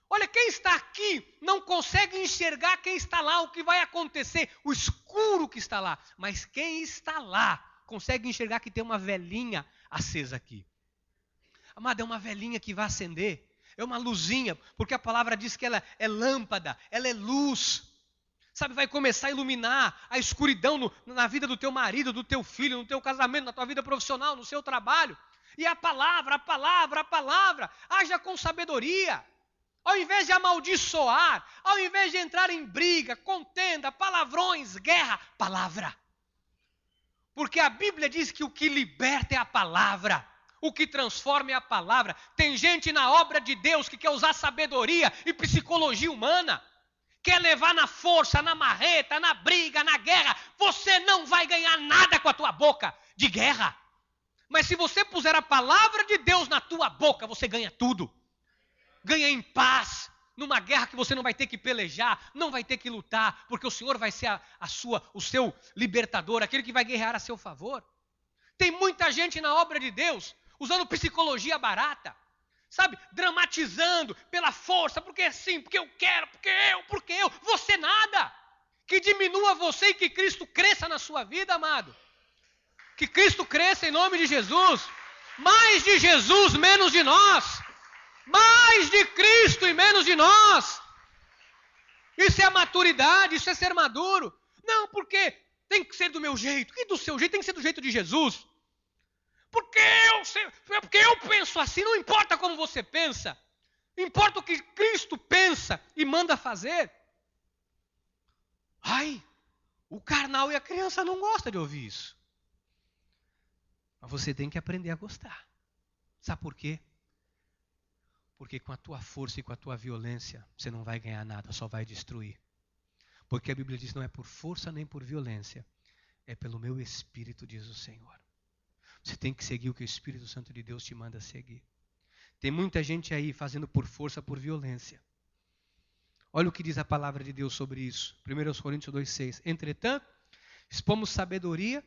Olha, quem está aqui não consegue enxergar quem está lá, o que vai acontecer, o escuro que está lá. Mas quem está lá consegue enxergar que tem uma velinha acesa aqui. Amado, é uma velinha que vai acender, é uma luzinha, porque a palavra diz que ela é lâmpada, ela é luz. Sabe, vai começar a iluminar a escuridão na vida do teu marido, do teu filho, no teu casamento, na tua vida profissional, no seu trabalho. E a palavra, haja com sabedoria. Ao invés de amaldiçoar, ao invés de entrar em briga, contenda, palavrões, guerra, palavra. Porque a Bíblia diz que o que liberta é a palavra, o que transforma é a palavra. Tem gente na obra de Deus que quer usar sabedoria e psicologia humana, quer levar na força, na marreta, na briga, na guerra. Você não vai ganhar nada com a tua boca de guerra. Mas se você puser a palavra de Deus na tua boca, você ganha tudo. Ganha em paz, numa guerra que você não vai ter que pelejar, não vai ter que lutar, porque o Senhor vai ser o seu libertador, aquele que vai guerrear a seu favor. Tem muita gente na obra de Deus, usando psicologia barata, sabe, dramatizando pela força, porque assim, porque eu quero, porque eu, você nada. Que diminua você e que Cristo cresça na sua vida, amado. Que Cristo cresça em nome de Jesus. Mais de Jesus, menos de nós. Mais de Cristo e menos de nós. Isso é a maturidade, isso é ser maduro. Não, porque tem que ser do meu jeito. E do seu jeito tem que ser do jeito de Jesus. Porque eu penso assim, não importa como você pensa. Importa o que Cristo pensa e manda fazer. Ai, o carnal e a criança não gostam de ouvir isso. Mas você tem que aprender a gostar. Sabe por quê? Porque com a tua força e com a tua violência, você não vai ganhar nada, só vai destruir. Porque a Bíblia diz, não é por força nem por violência, é pelo meu Espírito, diz o Senhor. Você tem que seguir o que o Espírito Santo de Deus te manda seguir. Tem muita gente aí fazendo por força, por violência. Olha o que diz a palavra de Deus sobre isso. 1 Coríntios 2,6. Entretanto, expomos sabedoria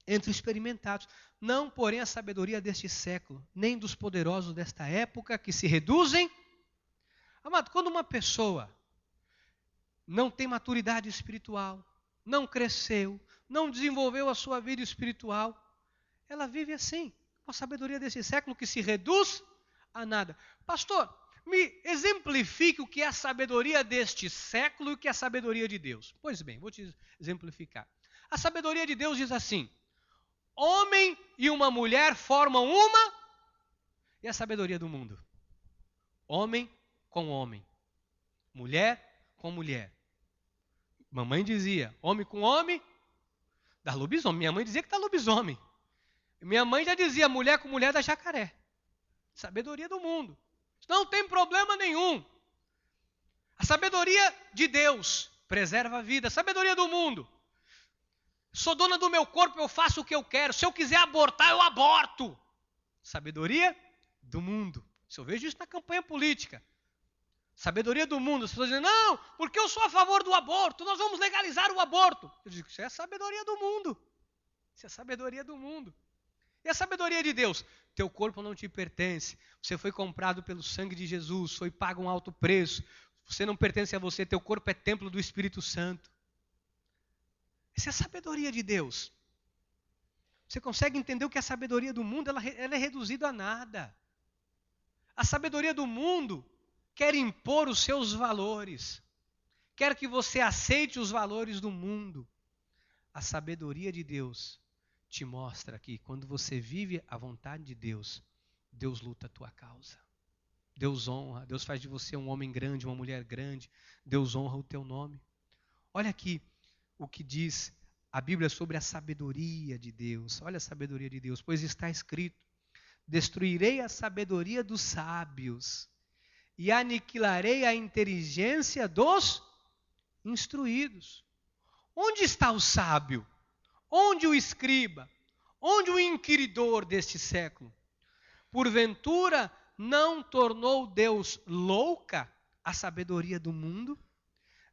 entre os experimentados. Não, porém, a sabedoria deste século, nem dos poderosos desta época, que se reduzem. Amado, quando uma pessoa não tem maturidade espiritual, não cresceu, não desenvolveu a sua vida espiritual, ela vive assim, com a sabedoria desse século que se reduz a nada. Pastor, me exemplifique o que é a sabedoria deste século e o que é a sabedoria de Deus. Pois bem, vou te exemplificar. A sabedoria de Deus diz assim, homem e uma mulher formam uma, e a sabedoria do mundo? Homem com homem, mulher com mulher. Mamãe dizia, homem com homem, dá lobisomem. Minha mãe dizia que dá lobisomem. Minha mãe já dizia, mulher com mulher dá jacaré. Sabedoria do mundo. Não tem problema nenhum. A sabedoria de Deus preserva a vida. A sabedoria do mundo. Sou dona do meu corpo, eu faço o que eu quero. Se eu quiser abortar, eu aborto. Sabedoria do mundo. Eu vejo isso na campanha política. Sabedoria do mundo. As pessoas dizem, não, porque eu sou a favor do aborto, nós vamos legalizar o aborto. Eu digo, isso é a sabedoria do mundo. Isso é a sabedoria do mundo. E a sabedoria de Deus? Teu corpo não te pertence. Você foi comprado pelo sangue de Jesus, foi pago um alto preço. Você não pertence a você, teu corpo é templo do Espírito Santo. Essa é a sabedoria de Deus. Você consegue entender o que é a sabedoria do mundo? Ela é reduzida a nada. A sabedoria do mundo quer impor os seus valores. Quer que você aceite os valores do mundo. A sabedoria de Deus te mostra que quando você vive a vontade de Deus, Deus luta a tua causa. Deus honra, Deus faz de você um homem grande, uma mulher grande. Deus honra o teu nome. Olha aqui o que diz a Bíblia sobre a sabedoria de Deus. Olha a sabedoria de Deus, pois está escrito, destruirei a sabedoria dos sábios e aniquilarei a inteligência dos instruídos. Onde está o sábio? Onde o escriba? Onde o inquiridor deste século? Porventura não tornou Deus louca a sabedoria do mundo?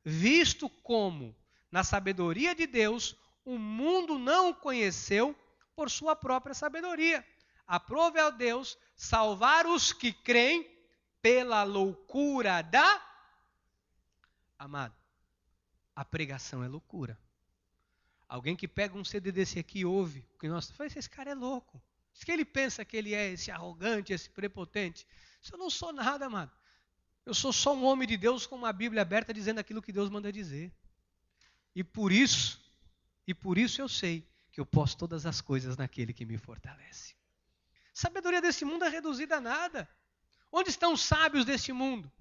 Visto como, na sabedoria de Deus, o mundo não o conheceu por sua própria sabedoria. Aprove ao Deus salvar os que creem pela loucura da... Amado, a pregação é loucura. Alguém que pega um CD desse aqui e ouve, que nós falamos, esse cara é louco. Isso que ele pensa que ele é, esse arrogante, esse prepotente. Isso eu não sou nada, amado. Eu sou só um homem de Deus com uma Bíblia aberta dizendo aquilo que Deus manda dizer. E por isso eu sei que eu posso todas as coisas naquele que me fortalece. Sabedoria desse mundo é reduzida a nada. Onde estão os sábios deste mundo?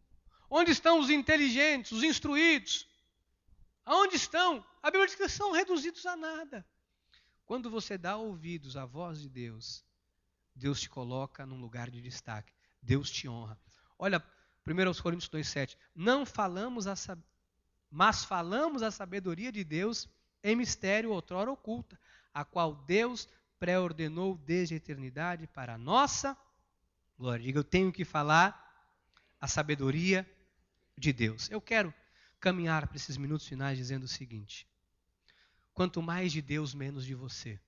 Onde estão os inteligentes, os instruídos? Aonde estão? A Bíblia diz que são reduzidos a nada. Quando você dá ouvidos à voz de Deus, Deus te coloca num lugar de destaque. Deus te honra. Olha, 1 Coríntios 2,7. Mas falamos a sabedoria de Deus em mistério outrora oculta, a qual Deus pré-ordenou desde a eternidade para a nossa glória. Diga, eu tenho que falar a sabedoria de Deus. Eu quero caminhar para esses minutos finais dizendo o seguinte: quanto mais de Deus, menos de você.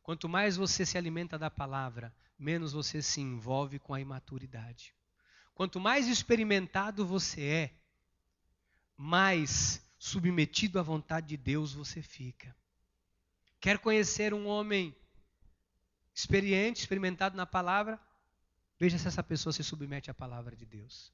Quanto mais você se alimenta da palavra, menos você se envolve com a imaturidade. Quanto mais experimentado você é, mais submetido à vontade de Deus você fica. Quer conhecer um homem experiente, experimentado na palavra? Veja se essa pessoa se submete à palavra de Deus.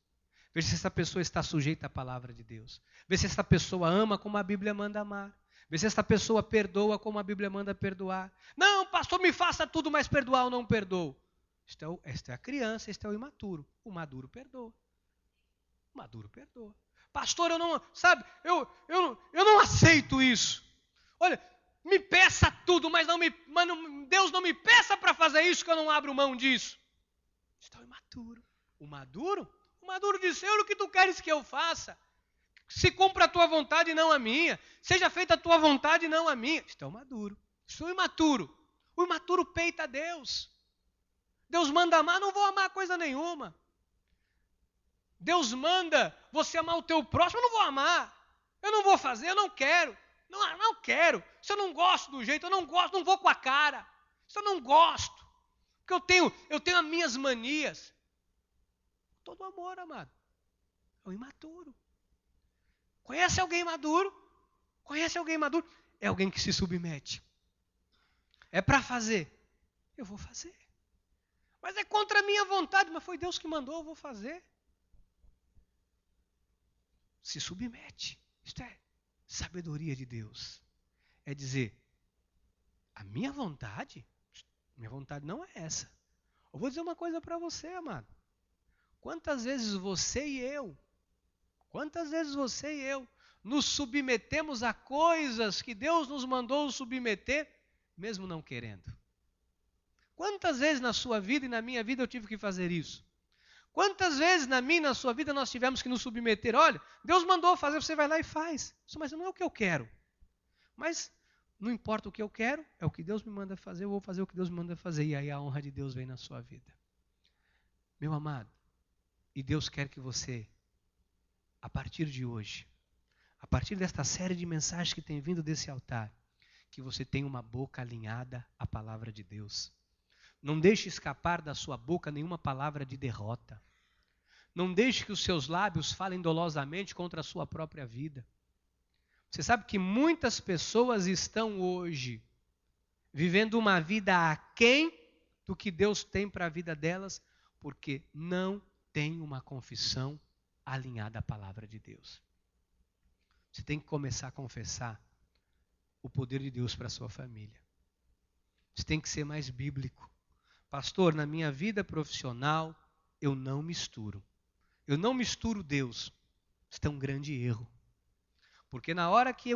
Veja se essa pessoa está sujeita à palavra de Deus. Veja se essa pessoa ama como a Bíblia manda amar. Veja se essa pessoa perdoa como a Bíblia manda perdoar. Não, pastor, me faça tudo, mas perdoar eu não perdoo. Esta é a criança, este é o imaturo. O maduro perdoa. O maduro perdoa. Pastor, eu não, sabe, eu não aceito isso. Olha, me peça tudo, mas Deus não me peça para fazer isso, que eu não abro mão disso. Estou imaturo. O maduro diz, Senhor, o que tu queres que eu faça? Se cumpra a tua vontade e não a minha. Seja feita a tua vontade e não a minha. Estou maduro. Estou imaturo. O imaturo peita Deus. Deus manda amar, não vou amar coisa nenhuma. Deus manda você amar o teu próximo, eu não vou amar. Eu não vou fazer, eu não quero. Não quero. Se eu não gosto do jeito, eu não gosto, não vou com a cara. Se eu não gosto. Porque eu tenho as minhas manias. Todo amor, amado. É o imaturo. Conhece alguém maduro? Conhece alguém maduro? É alguém que se submete. É para fazer. Eu vou fazer. Mas é contra a minha vontade. Mas foi Deus que mandou, eu vou fazer. Se submete. Isto é sabedoria de Deus. É dizer, a minha vontade não é essa. Eu vou dizer uma coisa para você, amado. Quantas vezes você e eu nos submetemos a coisas que Deus nos mandou submeter, mesmo não querendo? Quantas vezes na sua vida e na minha vida eu tive que fazer isso? Quantas vezes na minha e na sua vida nós tivemos que nos submeter? Olha, Deus mandou fazer, você vai lá e faz. Mas não é o que eu quero. Mas não importa o que eu quero, é o que Deus me manda fazer, eu vou fazer o que Deus me manda fazer. E aí a honra de Deus vem na sua vida. Meu amado, e Deus quer que você, a partir de hoje, a partir desta série de mensagens que tem vindo desse altar, que você tenha uma boca alinhada à palavra de Deus. Não deixe escapar da sua boca nenhuma palavra de derrota. Não deixe que os seus lábios falem dolosamente contra a sua própria vida. Você sabe que muitas pessoas estão hoje vivendo uma vida aquém do que Deus tem para a vida delas, porque não tem uma confissão alinhada à palavra de Deus. Você tem que começar a confessar o poder de Deus para a sua família. Você tem que ser mais bíblico. Pastor, na minha vida profissional, eu não misturo. Eu não misturo Deus. Isso é um grande erro. Porque na hora que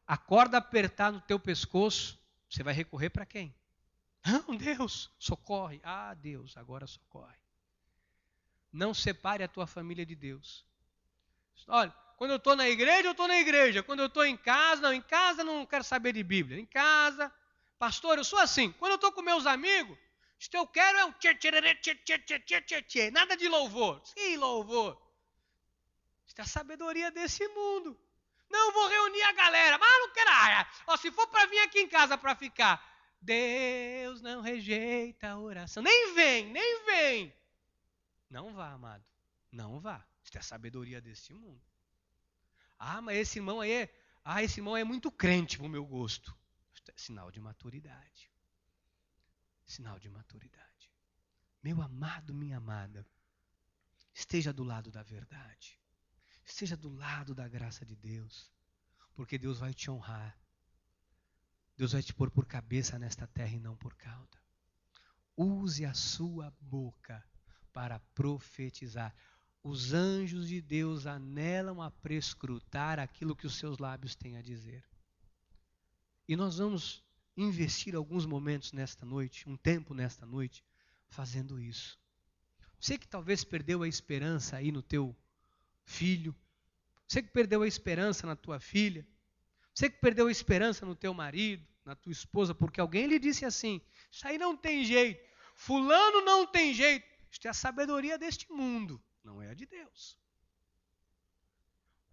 a corda apertar no teu pescoço, você vai recorrer para quem? Não, Deus, socorre. Ah, Deus, agora socorre. Não separe a tua família de Deus. Olha, quando eu estou na igreja, eu estou na igreja. Quando eu estou em casa não quero saber de Bíblia. Em casa, pastor, eu sou assim. Quando eu estou com meus amigos, o que eu quero é um tchê. Nada de louvor. Que louvor? Isso é a sabedoria desse mundo. Não, vou reunir a galera, mas não quero. Se for para vir aqui em casa para ficar, Deus não rejeita a oração. Nem vem. Não vá, amado. Não vá. Isso é a sabedoria desse mundo. Mas esse irmão é muito crente para o meu gosto. Isso é sinal de maturidade. Sinal de maturidade. Meu amado, minha amada, esteja do lado da verdade. Esteja do lado da graça de Deus. Porque Deus vai te honrar. Deus vai te pôr por cabeça nesta terra e não por cauda. Use a sua boca para profetizar. Os anjos de Deus anelam a prescrutar aquilo que os seus lábios têm a dizer. E nós vamos investir alguns momentos nesta noite, um tempo nesta noite, fazendo isso. Você que talvez perdeu a esperança aí no teu filho, você que perdeu a esperança na tua filha, você que perdeu a esperança no teu marido, na tua esposa, porque alguém lhe disse assim, isso aí não tem jeito, fulano não tem jeito, isso é a sabedoria deste mundo, não é a de Deus.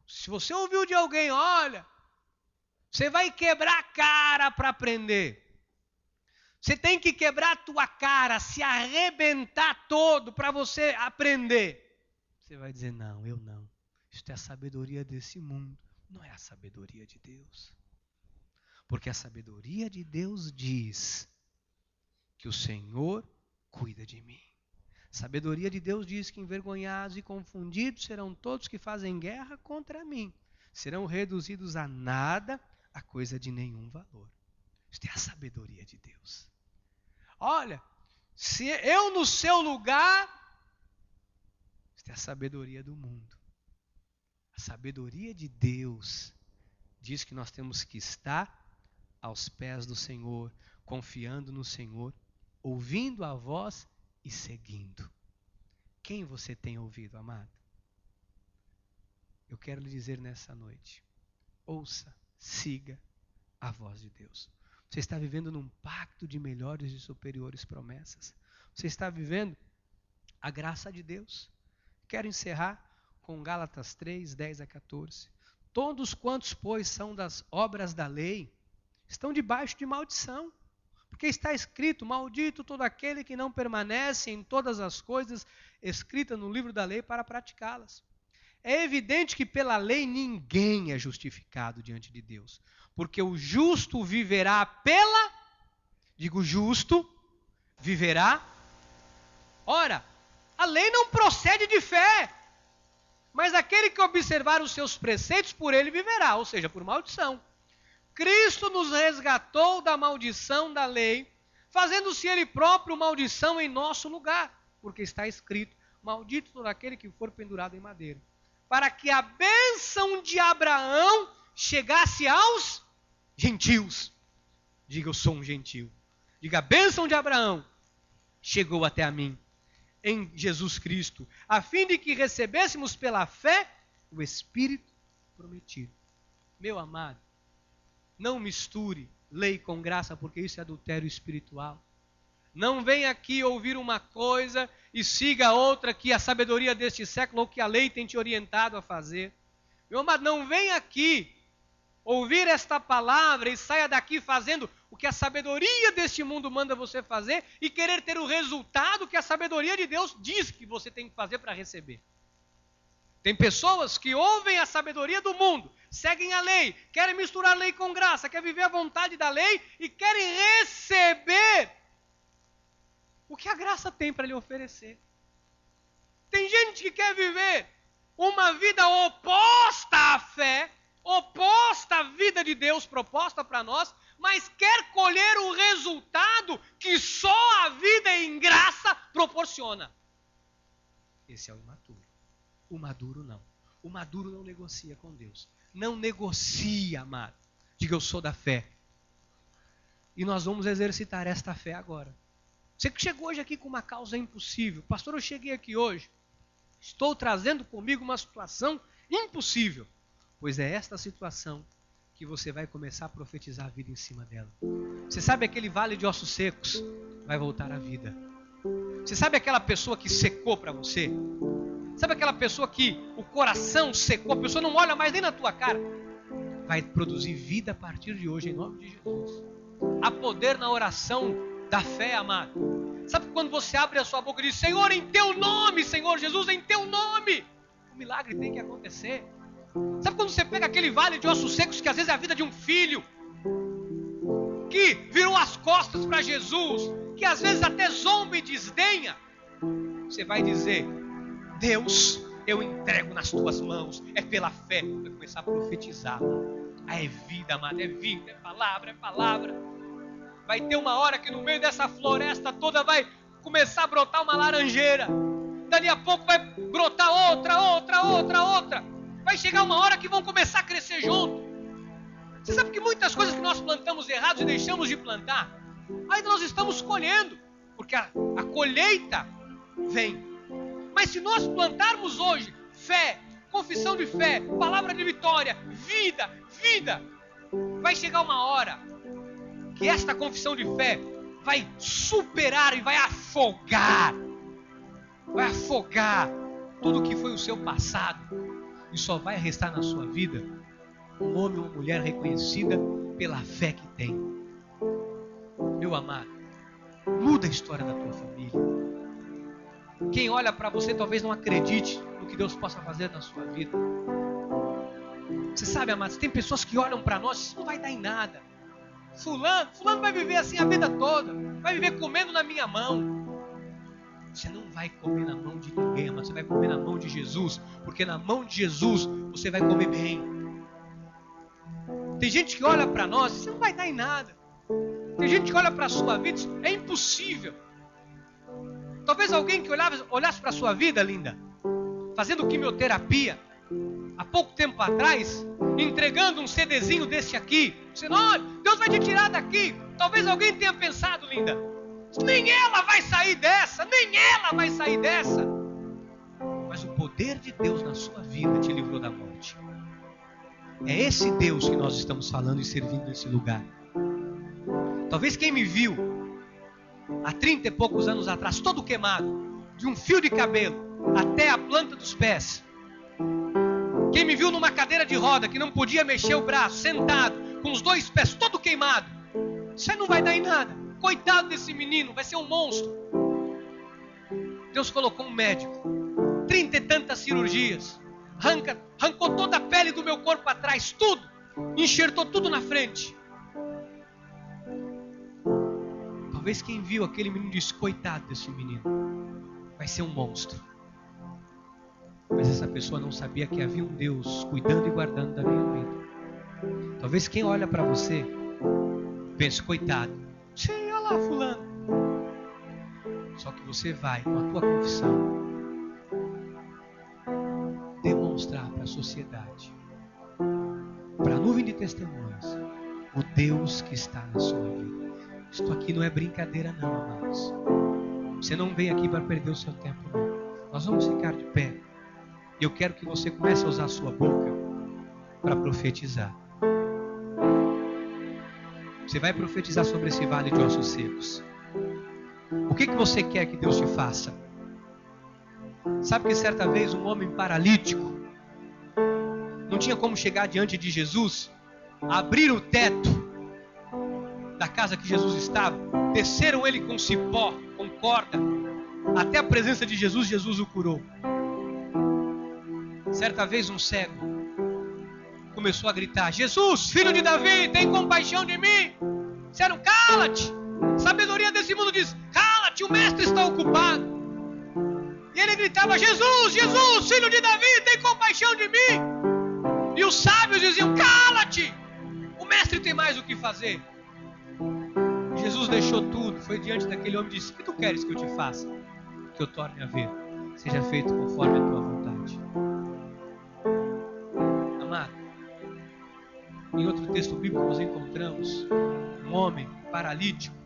Se você ouviu de alguém, olha, você vai quebrar a cara para aprender. Você tem que quebrar a tua cara, se arrebentar todo para você aprender. Você vai dizer, não, eu não. Isto é a sabedoria desse mundo, não é a sabedoria de Deus. Porque a sabedoria de Deus diz que o Senhor cuida de mim. A sabedoria de Deus diz que envergonhados e confundidos serão todos que fazem guerra contra mim. Serão reduzidos a nada, a coisa de nenhum valor. Isto é a sabedoria de Deus. Olha, se eu no seu lugar, isto é a sabedoria do mundo. A sabedoria de Deus diz que nós temos que estar aos pés do Senhor, confiando no Senhor, ouvindo a voz e seguindo. Quem você tem ouvido, amado? Eu quero lhe dizer nessa noite, ouça, siga a voz de Deus. Você está vivendo num pacto de melhores e superiores promessas. Você está vivendo a graça de Deus. Quero encerrar com Gálatas 3, 10 a 14. Todos quantos, pois, são das obras da lei, estão debaixo de maldição. Porque está escrito, maldito todo aquele que não permanece em todas as coisas escritas no livro da lei para praticá-las. É evidente que pela lei ninguém é justificado diante de Deus. Porque o justo viverá pela... Digo, justo viverá. Ora, a lei não procede de fé. Mas aquele que observar os seus preceitos, por ele viverá. Ou seja, por maldição. Cristo nos resgatou da maldição da lei, fazendo-se ele próprio maldição em nosso lugar. Porque está escrito, maldito todo aquele que for pendurado em madeira. Para que a bênção de Abraão chegasse aos gentios. Diga, eu sou um gentio. Diga, a bênção de Abraão chegou até a mim, em Jesus Cristo, a fim de que recebêssemos pela fé o Espírito prometido. Meu amado, não misture lei com graça, porque isso é adultério espiritual. Não venha aqui ouvir uma coisa e siga outra que a sabedoria deste século ou que a lei tem te orientado a fazer. Meu amado, não venha aqui ouvir esta palavra e saia daqui fazendo o que a sabedoria deste mundo manda você fazer e querer ter o resultado que a sabedoria de Deus diz que você tem que fazer para receber. Tem pessoas que ouvem a sabedoria do mundo, seguem a lei, querem misturar lei com graça, querem viver a vontade da lei e querem receber o que a graça tem para lhe oferecer. Tem gente que quer viver uma vida oposta à fé, oposta à vida de Deus proposta para nós, mas quer colher o resultado que só a vida em graça proporciona. Esse é o imaturo. O maduro não. O maduro não negocia com Deus. Não negocia, amado. Diga, eu sou da fé. E nós vamos exercitar esta fé agora. Você que chegou hoje aqui com uma causa impossível. Pastor, eu cheguei aqui hoje. Estou trazendo comigo uma situação impossível. Pois é esta situação que você vai começar a profetizar a vida em cima dela. Você sabe aquele vale de ossos secos? Vai voltar à vida. Você sabe aquela pessoa que secou para você? Sabe aquela pessoa que o coração secou, a pessoa não olha mais nem na tua cara? Vai produzir vida a partir de hoje, em nome de Jesus. Há poder na oração da fé, amado. Sabe quando você abre a sua boca e diz, Senhor, em teu nome, Senhor Jesus, em teu nome, o milagre tem que acontecer. Sabe quando você pega aquele vale de ossos secos, que às vezes é a vida de um filho, que virou as costas para Jesus, que às vezes até zomba e desdenha, você vai dizer, Deus, eu entrego nas tuas mãos, é pela fé, vai começar a profetizar. Ah, é vida, amado, é vida, é palavra, é palavra. Vai ter uma hora que no meio dessa floresta toda vai começar a brotar uma laranjeira. Dali a pouco vai brotar outra. Vai chegar uma hora que vão começar a crescer junto. Você sabe que muitas coisas que nós plantamos errados e deixamos de plantar, ainda nós estamos colhendo, porque a colheita vem. Mas se nós plantarmos hoje fé, confissão de fé, palavra de vitória, vida, vai chegar uma hora que esta confissão de fé vai superar e vai afogar tudo que foi o seu passado. E só vai restar na sua vida um homem ou uma mulher reconhecida pela fé que tem. Meu amado, muda a história da tua família. Quem olha para você talvez não acredite no que Deus possa fazer na sua vida. Você sabe, amados, tem pessoas que olham para nós e isso não vai dar em nada. Fulano vai viver assim a vida toda, vai viver comendo na minha mão. Você não vai comer na mão de ninguém, mas você vai comer na mão de Jesus, porque na mão de Jesus você vai comer bem. Tem gente que olha para nós e isso não vai dar em nada. Tem gente que olha para a sua vida e diz, é impossível. Talvez alguém que olhasse para a sua vida, linda, fazendo quimioterapia, há pouco tempo atrás, entregando um CDzinho desse aqui, dizendo, olha, Deus vai te tirar daqui. Talvez alguém tenha pensado, linda, nem ela vai sair dessa, nem ela vai sair dessa. Mas o poder de Deus na sua vida te livrou da morte. É esse Deus que nós estamos falando e servindo nesse lugar. Talvez quem me viu há 30 e poucos anos atrás, todo queimado, de um fio de cabelo até a planta dos pés. Quem me viu numa cadeira de roda, que não podia mexer o braço, sentado, com os 2 pés todo queimado. Isso aí não vai dar em nada. Coitado desse menino, vai ser um monstro. Deus colocou um médico, 30 e tantas cirurgias, arrancou toda a pele do meu corpo atrás, tudo, enxertou tudo na frente. Talvez quem viu aquele menino disse, coitado desse menino, vai ser um monstro. Mas essa pessoa não sabia que havia um Deus cuidando e guardando da minha vida. Talvez quem olha para você pense, coitado, sim, olha lá fulano. Só que você vai com a tua confissão demonstrar para a sociedade, para a nuvem de testemunhas, o Deus que está na sua vida. Isto aqui não é brincadeira não, amados. Você não vem aqui para perder o seu tempo não. Nós vamos ficar de pé. E eu quero que você comece a usar a sua boca para profetizar. Você vai profetizar sobre esse vale de ossos secos. O que você quer que Deus te faça? Sabe que certa vez um homem paralítico não tinha como chegar diante de Jesus, abrir o teto da casa que Jesus estava, desceram ele com cipó, com corda, até a presença de Jesus, Jesus o curou. Certa vez um cego começou a gritar, Jesus, filho de Davi, tem compaixão de mim. Disseram, cala-te. Sabedoria desse mundo diz, cala-te, o mestre está ocupado. E ele gritava, Jesus, Jesus, filho de Davi, tem compaixão de mim. E os sábios diziam, cala-te, o mestre tem mais o que fazer. Jesus deixou tudo, foi diante daquele homem e disse, o que tu queres que eu te faça? Que eu torne a ver, seja feito conforme a tua vontade. Amado, em outro texto bíblico nós encontramos um homem paralítico,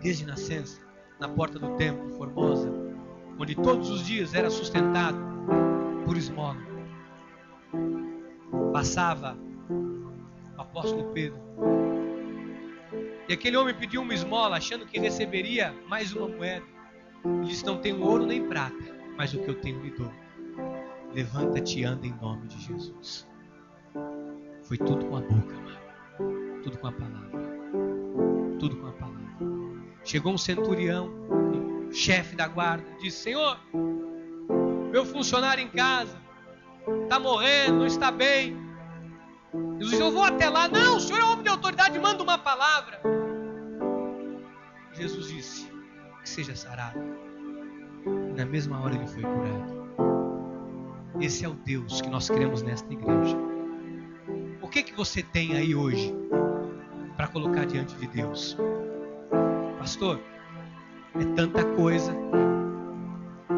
desde nascença, na porta do templo, Formosa, onde todos os dias era sustentado por esmola. Passava o apóstolo Pedro, e aquele homem pediu uma esmola, achando que receberia mais uma moeda. Ele disse, não tenho ouro nem prata, mas o que eu tenho lhe dou. Levanta-te e anda em nome de Jesus. Foi tudo com a boca, mano. Tudo com a palavra. Tudo com a palavra. Chegou um centurião, chefe da guarda, disse, Senhor, meu funcionário em casa está morrendo, não está bem. Jesus disse, eu vou até lá. Não, o senhor é homem de autoridade, manda uma palavra. Jesus disse, que seja sarado. E na mesma hora ele foi curado. Esse é o Deus que nós queremos nesta igreja. O que você tem aí hoje para colocar diante de Deus? Pastor, é tanta coisa.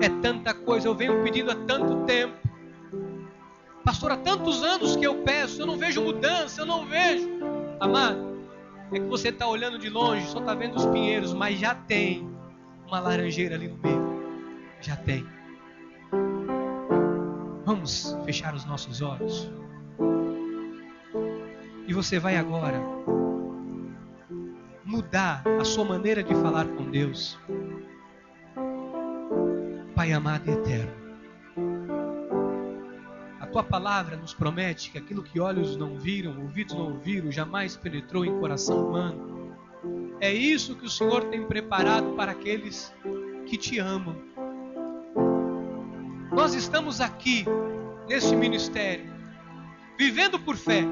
É tanta coisa, eu venho pedindo há tanto tempo. Pastor, há tantos anos que eu peço, eu não vejo mudança, eu não vejo. Amado, é que você está olhando de longe, só está vendo os pinheiros, mas já tem uma laranjeira ali no meio. Já tem. Vamos fechar os nossos olhos. E você vai agora mudar a sua maneira de falar com Deus. Pai amado e eterno, a tua palavra nos promete que aquilo que olhos não viram, ouvidos não ouviram, jamais penetrou em coração humano. É isso que o Senhor tem preparado para aqueles que te amam. Nós estamos aqui, neste ministério, vivendo por fé.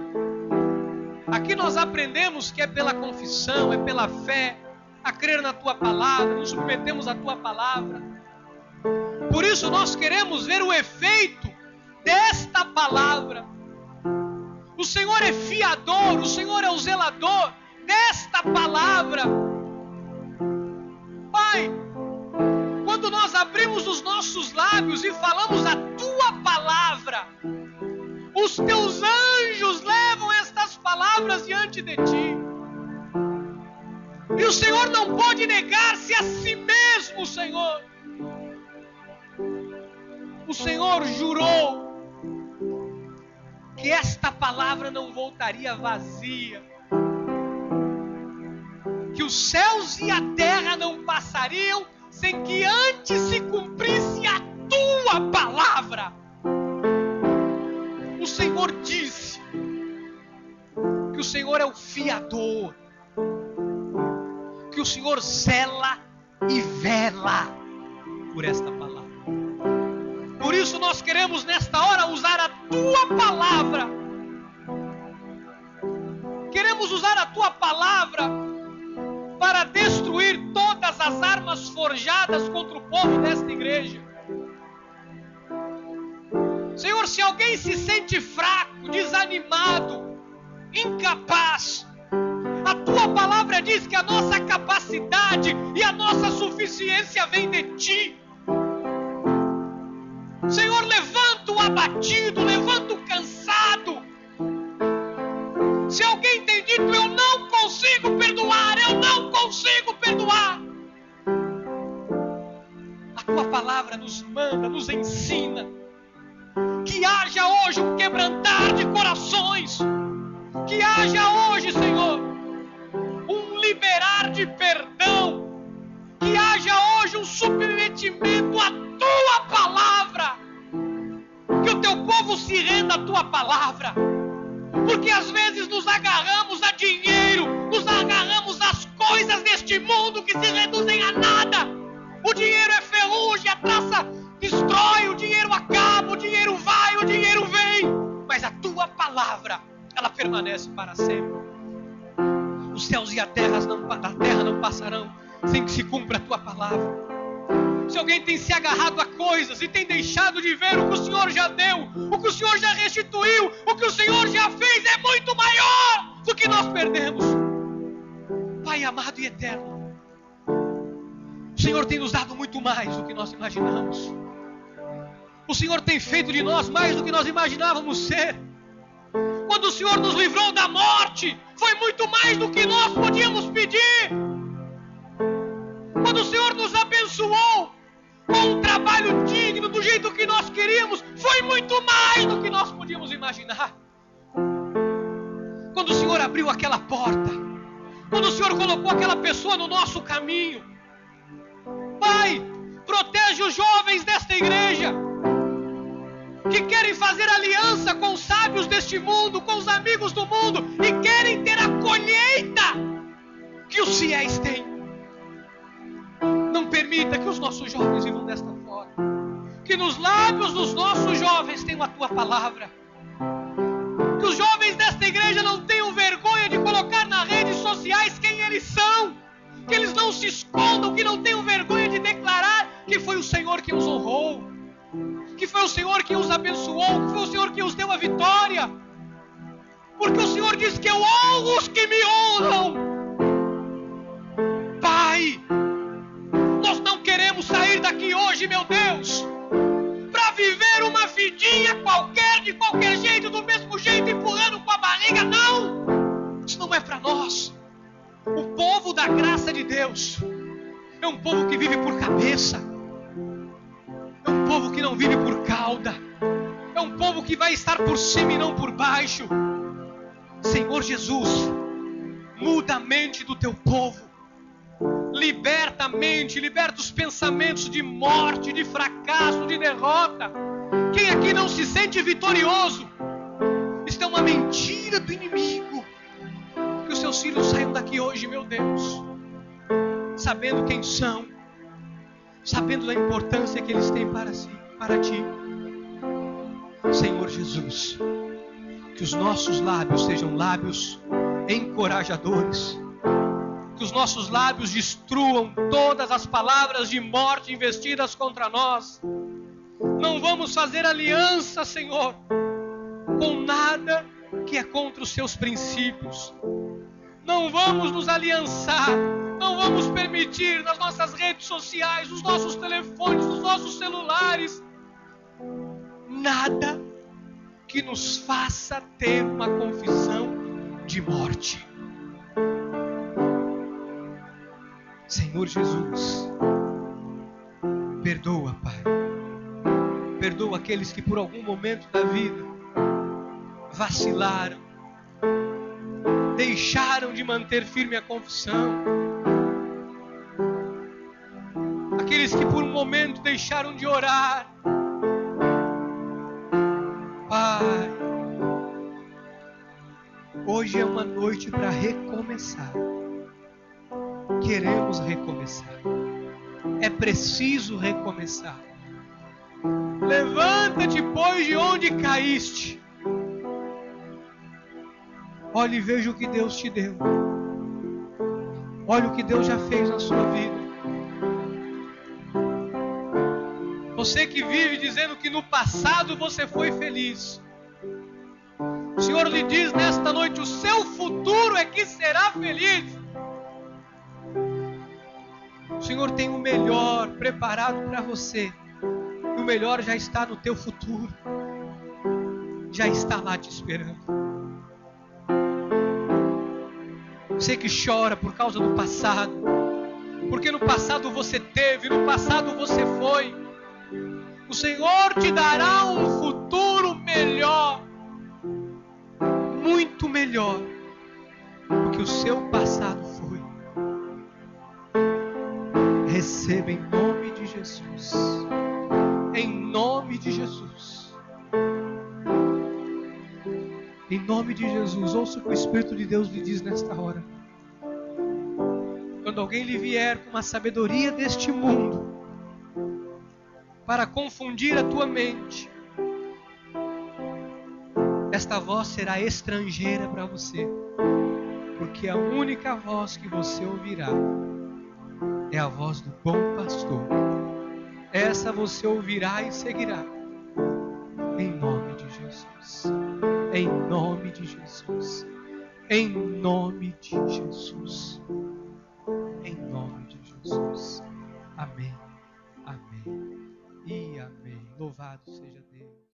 Aqui nós aprendemos que é pela confissão, é pela fé, a crer na tua palavra, nos submetemos à tua palavra. Por isso nós queremos ver o efeito desta palavra. O Senhor é fiador, o Senhor é o zelador desta palavra. Pai, quando nós abrimos os nossos lábios e falamos a tua palavra, os teus anjos levam estas palavras diante de ti. E o Senhor não pode negar-se a si mesmo, Senhor. O Senhor jurou que esta palavra não voltaria vazia, que os céus e a terra não passariam sem que antes se cumprisse a tua palavra. O Senhor disse que o Senhor é o fiador, que o Senhor zela e vela por esta palavra. Por isso nós queremos nesta hora usar a tua palavra. Queremos usar a tua palavra para destruir todas as armas forjadas contra o povo desta igreja. Senhor, se alguém se sente fraco, desanimado, incapaz, a tua palavra diz que a nossa capacidade e a nossa suficiência vem de ti. Senhor, levanta o abatido, levanta o cansado. Se alguém tem dito, eu não consigo perdoar, eu não consigo perdoar, a tua palavra nos manda, nos ensina que haja hoje um quebrantar de corações, que haja hoje, Senhor, um liberar de perdão, que haja hoje um submetimento à tua palavra, que o teu povo se renda à tua palavra, porque às vezes nos agarramos a dinheiro, nos agarramos às coisas deste mundo que se reduzem a nada. O dinheiro é ferrugem, a traça destrói, o dinheiro acaba, o dinheiro vai, o dinheiro vem, mas a tua palavra, ela permanece para sempre. Os céus e a terra não passarão sem que se cumpra a tua palavra. Se alguém tem se agarrado a coisas e tem deixado de ver o que o Senhor já deu, o que o Senhor já restituiu, o que o Senhor já fez é muito maior do que nós perdemos. Pai amado e eterno, o Senhor tem nos dado muito mais do que nós imaginamos. O Senhor tem feito de nós mais do que nós imaginávamos ser. Quando o Senhor nos livrou da morte, foi muito mais do que nós podíamos pedir. Quando o Senhor nos abençoou com um trabalho digno, do jeito que nós queríamos, foi muito mais do que nós podíamos imaginar. Quando o Senhor abriu aquela porta, quando o Senhor colocou aquela pessoa no nosso caminho, Pai, protege os jovens desta igreja, que querem fazer aliança com os sábios deste mundo, com os amigos do mundo, e querem ter a colheita que os fiéis têm. Não permita que os nossos jovens vivam desta forma. Que nos lábios dos nossos jovens tenham a tua palavra. Que os jovens desta igreja não tenham vergonha de colocar nas redes sociais quem eles são. Que eles não se escondam, que não tenham vergonha de declarar que foi o Senhor que os honrou, que foi o Senhor que os abençoou, que foi o Senhor que os deu a vitória. Porque o Senhor diz que eu honro os que me honram. Pai, nós não queremos sair daqui hoje, meu Deus, para viver uma vidinha qualquer, de qualquer jeito, do mesmo jeito, empurrando com a barriga. Não, isso não é para nós. O povo da graça de Deus é um povo que vive por cabeça, é um povo que não vive por cauda, é um povo que vai estar por cima e não por baixo. Senhor Jesus, muda a mente do teu povo, liberta a mente, liberta os pensamentos de morte, de fracasso, de derrota. Quem aqui não se sente vitorioso? Isso é uma mentira do inimigo. Que os seus filhos saiam daqui hoje, meu Deus, sabendo quem são, sabendo da importância que eles têm para ti. Senhor Jesus, que os nossos lábios sejam lábios encorajadores, que os nossos lábios destruam todas as palavras de morte investidas contra nós. Não vamos fazer aliança, Senhor, com nada que é contra os seus princípios. Não vamos nos aliançar, não vamos permitir nas nossas redes sociais, nos nossos telefones, nos nossos celulares, nada que nos faça ter uma confissão de morte. Senhor Jesus, perdoa, Pai. Perdoa aqueles que por algum momento da vida vacilaram, deixaram de manter firme a confissão. Aqueles que por um momento deixaram de orar. Pai, hoje é uma noite para recomeçar. Queremos recomeçar. É preciso recomeçar. Levanta-te, pois, de onde caíste. Olha e veja o que Deus te deu. Olha o que Deus já fez na sua vida. Você que vive dizendo que no passado você foi feliz. O Senhor lhe diz nesta noite, o seu futuro é que será feliz. O Senhor tem o melhor preparado para você. E o melhor já está no teu futuro. Já está lá te esperando. Você que chora por causa do passado. Porque no passado você teve, no passado você foi. O Senhor te dará um futuro melhor. Muito melhor do que o seu passado foi. Receba em nome de Jesus. Em nome de Jesus. Em nome de Jesus. Ouça o que o Espírito de Deus lhe diz nesta hora. Quando alguém lhe vier com uma sabedoria deste mundo para confundir a tua mente, esta voz será estrangeira para você, porque a única voz que você ouvirá é a voz do bom pastor. Essa você ouvirá e seguirá. Em nome de Jesus. Em nome de Jesus. Em nome de Jesus. Em nome de Jesus. Amém. Amém. E amém. Louvado seja Deus.